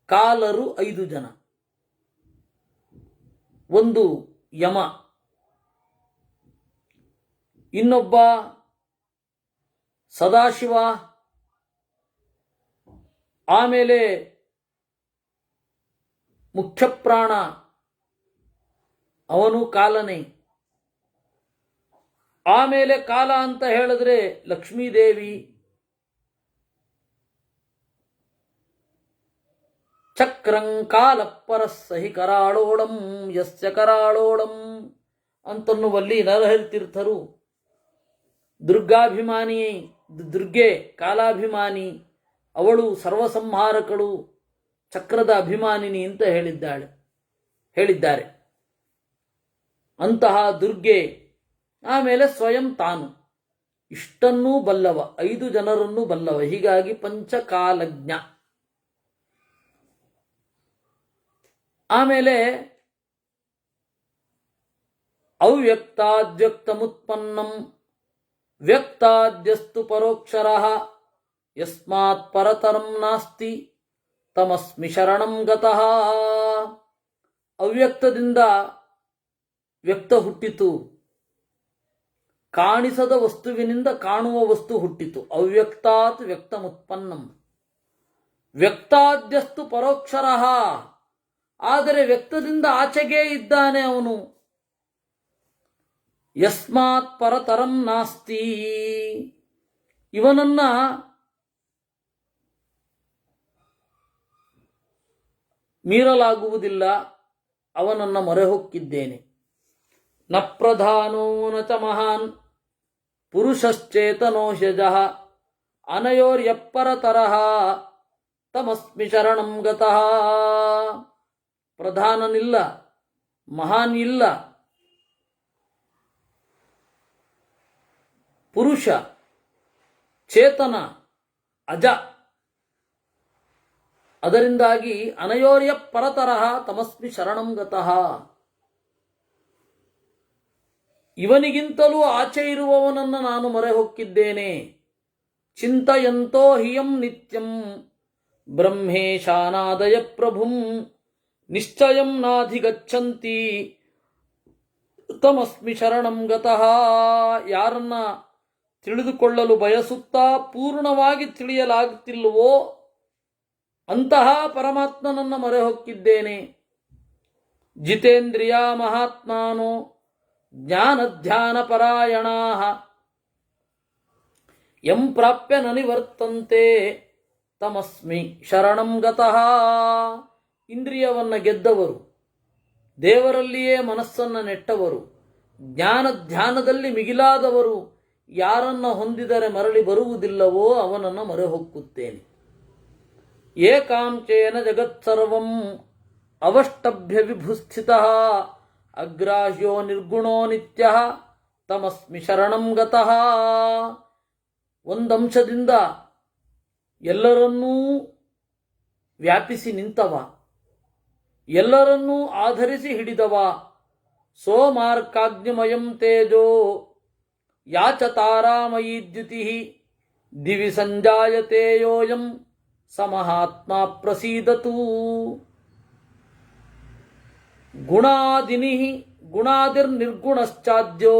ಕಾಲರು 5 ಜನ. ಒಂದು ಯಮ, ಇನ್ನೊಬ್ಬ ಸದಾಶಿವ, ಆಮೇಲೆ ಮುಖ್ಯಪ್ರಾಣ, ಅವನು ಕಾಲನೇ. ಆಮೇಲೆ ಕಾಲ ಅಂತ ಹೇಳಿದ್ರೆ ಲಕ್ಷ್ಮೀದೇವಿ, ಚಕ್ರಂಕಾಲ ಪರಸ್ಸಹಿ ಕರಾಳೋಳಂ ಯಸ್ಯ ಕರಾಳೋಳಂ ಅಂತನ್ನುವಲ್ಲಿ ನರಹರಿತೀರ್ಥರು ದುರ್ಗಾಭಿಮಾನಿ, ದುರ್ಗೆ ಕಾಲಾಭಿಮಾನಿ, ಅವಳು ಸರ್ವಸಂಹಾರಕಳು, ಚಕ್ರದ ಅಭಿಮಾನಿನಿ ಅಂತ ಹೇಳಿದ್ದಾರೆ. ಅಂತಹ ದುರ್ಗೆ, ಆಮೇಲೆ ಸ್ವಯಂ ತಾನು, ಇಷ್ಟನ್ನೂ ಬಲ್ಲವ, 5 ಜನರನ್ನೂ ಬಲ್ಲವ. ಹೀಗಾಗಿ ಪಂಚಕಾಲಜ್ಞ. ಆಮೇಲೆ ಅವ್ಯಕ್ತಾದ್ವ್ಯಕ್ತಮುತ್ಪನ್ನಂ ವ್ಯಕ್ತಾದ್ಯಸ್ತು ಪರೋಕ್ಷರಃ ಯಸ್ಮಾತ್ ಪರತರಂ ನಾಸ್ತಿ ತಮಸ್ಮಿ ಶರಣಂ ಗತಃ. ಅವ್ಯಕ್ತದಿಂದ ವ್ಯಕ್ತ ಹುಟ್ಟಿತು. ಕಾಣಿಸದ ವಸ್ತುವಿನಿಂದ ಕಾಣುವ ವಸ್ತು ಹುಟ್ಟಿತು. ಅವ್ಯಕ್ತಾತ್ ವ್ಯಕ್ತಮುತ್ಪನ್ನಂ ವ್ಯಕ್ತಾದ್ಯಸ್ತು ಪರೋಕ್ಷರಃ. ಆದರೆ ವ್ಯಕ್ತದಿಂದ ಆಚೆಗೇ ಇದ್ದಾನೆ ಅವನು. ಯಸ್ಮಾತ್ ಪರತರಂ ನಾಸ್ತಿ, ಇವನನ್ನ ಮೀರಲಾಗುವುದಿಲ್ಲ, ಅವನನ್ನು ಮೊರೆಹೊಕ್ಕಿದ್ದೇನೆ. ನ ಪ್ರಧಾನೋ ನ ಚ ಮಹಾನ್ ಪುರುಷಶ್ಚೇತನೋಷಜಃ ಅನಯೋರ್ಯಪ್ಪರತರಃ ತಮಸ್ಮಿ ಶರಣಂ ಗತಃ. ಪ್ರಧಾನನಿಲ್ಲ, ಮಹಾನ್ ಇಲ್ಲ, ಪುರುಷ, ಚೇತನ, ಅಜ. ಅದರಿಂದಾಗಿ ಅನಯೋರ್ಯ ಪರತರಃ ತಮಸ್ಮಿ ಶರಣಂ ಗತಃ. ಇವನಿಗಿಂತಲೂ ಆಚೆ ಇರುವವನನ್ನು ನಾನು ಮೊರೆ ಹೊಕ್ಕಿದ್ದೇನೆ. ಚಿಂತಯಂತೋ ಹಿಯಂ ನಿತ್ಯಂ ಬ್ರಹ್ಮೇಶಾನಾದಯ ಪ್ರಭುಂ ನಿಶ್ಚಯಂ ನಾಧಿಗಚ್ಚಂತಿ ತಮಸ್ಮಿ ಶರಣಂ ಗತಃ. ಯಾರನ್ನ ತಿಳಿದುಕೊಳ್ಳಲು ಬಯಸುತ್ತಾ ಪೂರ್ಣವಾಗಿ ತಿಳಿಯಲಾಗುತ್ತಿಲ್ಲವೋ ಅಂತಹ ಪರಮಾತ್ಮನನ್ನ ಮೊರೆ ಹೊಕ್ಕಿದ್ದೇನೆ. ಜಿತೇಂದ್ರಿಯ ಮಹಾತ್ಮಾನೋ ಜ್ಞಾನಧ್ಯಾನ ಪರಾಯಣಾ ಯಂ ಪ್ರಾಪ್ಯ ನ ನಿವರ್ತಂತೆ ತಮಸ್ಮಿ ಶರಣಂ ಗತಃ. ಇಂದ್ರಿಯವನ್ನ ಗೆದ್ದವರು, ದೇವರಲ್ಲಿಯೇ ಮನಸ್ಸನ್ನು ನೆಟ್ಟವರು, ಜ್ಞಾನಧ್ಯಾನದಲ್ಲಿ ಮಿಗಿಲಾದವರು ಯಾರನ್ನ ಹೊಂದಿದರೆ ಮರಳಿ ಬರುವುದಿಲ್ಲವೋ ಅವನನ್ನು ಮೊರೆ ಹೊಕ್ಕುತ್ತೇನೆ. ಏಕಾಂಚೇನ ಜಗತ್ಸರ್ವಂ ಅವಷ್ಟಭ್ಯ ವಿಭುಸ್ಥಿತಃ ಅಗ್ರಾಹ್ಯೋ ನಿರ್ಗುಣೋ ನಿತ್ಯಃ ತಮಸ್ಮಿ ಶರಣಂ ಗತಃ. ಒಂದಂಶದಿಂದ ಎಲ್ಲರನ್ನೂ ವ್ಯಾಪಿಸಿ ನಿಂತವ, ಎಲ್ಲರನ್ನೂ ಆಧರಿಸಿ ಹಿಡಿದವ. ಸೋಮಾರ್ಕಾಗ್ನಿಮಯಂ ತೇಜೋ ಯಾಚ ತಾರಾಮಯೀ ದ್ಯುತಿಃ ದಿವಿ ಸಂಜಾಯತೆ ಯೋಯಂ ಸಮಹಾತ್ಮ ಪ್ರಸೀದತು. ಗುಣಾದಿನಿಃ ಗುಣಾದಿರ್ನಿರ್ಗುಣಶ್ಚಾದ್ಯೋ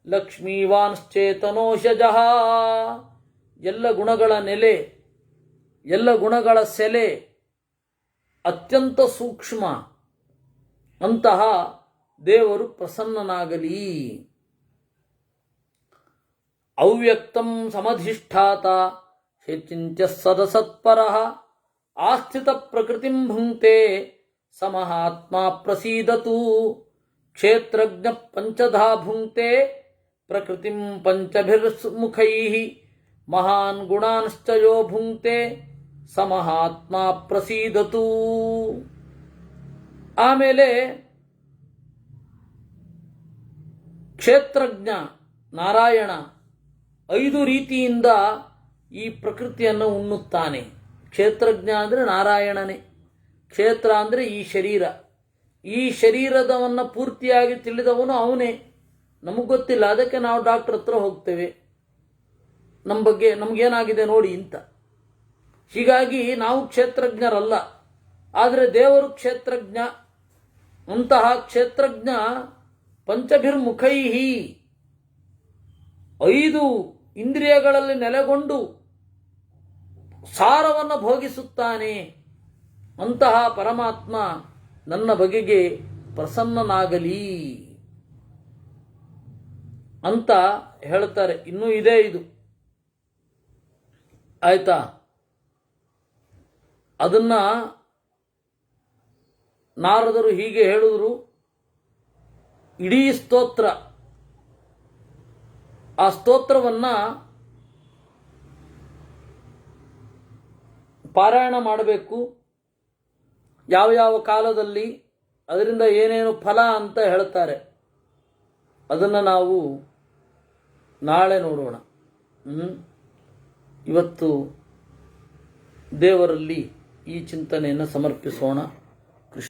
ಲಕ್ಷ್ಮೀವಾಂಶ್ಚೇತನೋಷಜಃ. ಎಲ್ಲ ಗುಣಗಳ ನೆಲೆ, ಎಲ್ಲ ಗುಣಗಳ ಸೆಲೆ ಅತ್ಯಂತ ಸೂಕ್ಷ್ಮ. ಅಂತಹ ದೇವರು ಪ್ರಸನ್ನನಾಗಲಿ. ಅವ್ಯಕ್ತಂ ಸಮಧಿಷ್ಠಾತ ಚಿಂತ್ಯ ಸದಸತ್ಪರಃ ಆಸ್ಥಿತ ಪ್ರಕೃತಿಂ ಭುಂಕ್ತೆ ಸಮಹಾತ್ಮ ಪ್ರಸೀದತು. ಕ್ಷೇತ್ರಜ್ಞ ಪಂಚಧಾ ಭುಂಕ್ತೆ ಪ್ರಕೃತಿಂ ಪಂಚಭಿರ್ಮುಖೈಃ ಮಹಾನ್ ಗುಣಾಂಶ್ಚ ಯೋ ಭುಂಕ್ತೆ ಸಮಹಾತ್ಮ ಪ್ರಸೀದತು. ಆಮೇಲೆ ಕ್ಷೇತ್ರಜ್ಞ ನಾರಾಯಣ 5 ರೀತಿಯಿಂದ ಈ ಪ್ರಕೃತಿಯನ್ನು ಉಣ್ಣುತ್ತಾನೆ. ಕ್ಷೇತ್ರಜ್ಞ ಅಂದರೆ ನಾರಾಯಣನೇ. ಕ್ಷೇತ್ರ ಅಂದರೆ ಈ ಶರೀರ. ಈ ಶರೀರದವನ್ನು ಪೂರ್ತಿಯಾಗಿ ತಿಳಿದವನು ಅವನೇ. ನಮಗೆ ಗೊತ್ತಿಲ್ಲ, ಅದಕ್ಕೆ ನಾವು ಡಾಕ್ಟರ್ ಹತ್ರ ಹೋಗ್ತೇವೆ, ನಮ್ಮ ಬಗ್ಗೆ ನಮಗೇನಾಗಿದೆ ನೋಡಿ ಅಂತ. ಹೀಗಾಗಿ ನಾವು ಕ್ಷೇತ್ರಜ್ಞರಲ್ಲ, ಆದರೆ ದೇವರು ಕ್ಷೇತ್ರಜ್ಞ. ಅಂತಹ ಕ್ಷೇತ್ರಜ್ಞ ಪಂಚಭಿರ್ಮುಖೈಹಿ 5 ಇಂದ್ರಿಯಗಳಲ್ಲಿ ನೆಲೆಗೊಂಡು ಸಾರವನ್ನು ಭೋಗಿಸುತ್ತಾನೆ. ಅಂತಹ ಪರಮಾತ್ಮ ನನ್ನ ಬಗೆಗೆ ಪ್ರಸನ್ನನಾಗಲಿ ಅಂತ ಹೇಳ್ತಾರೆ. ಇನ್ನೂ ಇದೆ ಇದು, ಆಯ್ತಾ? ಅದನ್ನ ನಾರದರು ಹೀಗೆ ಹೇಳಿದ್ರು. ಇಡೀ ಸ್ತೋತ್ರ, ಆ ಸ್ತೋತ್ರವನ್ನ ಪಾರಾಯಣ ಮಾಡಬೇಕು. ಯಾವ ಯಾವ ಕಾಲದಲ್ಲಿ ಅದರಿಂದ ಏನೇನು ಫಲ ಅಂತ ಹೇಳ್ತಾರೆ. ಅದನ್ನು ನಾವು ನಾಳೆ ನೋಡೋಣ. ಇವತ್ತು ದೇವರಲ್ಲಿ ಈ ಚಿಂತನೆಯನ್ನು ಸಮರ್ಪಿಸೋಣ.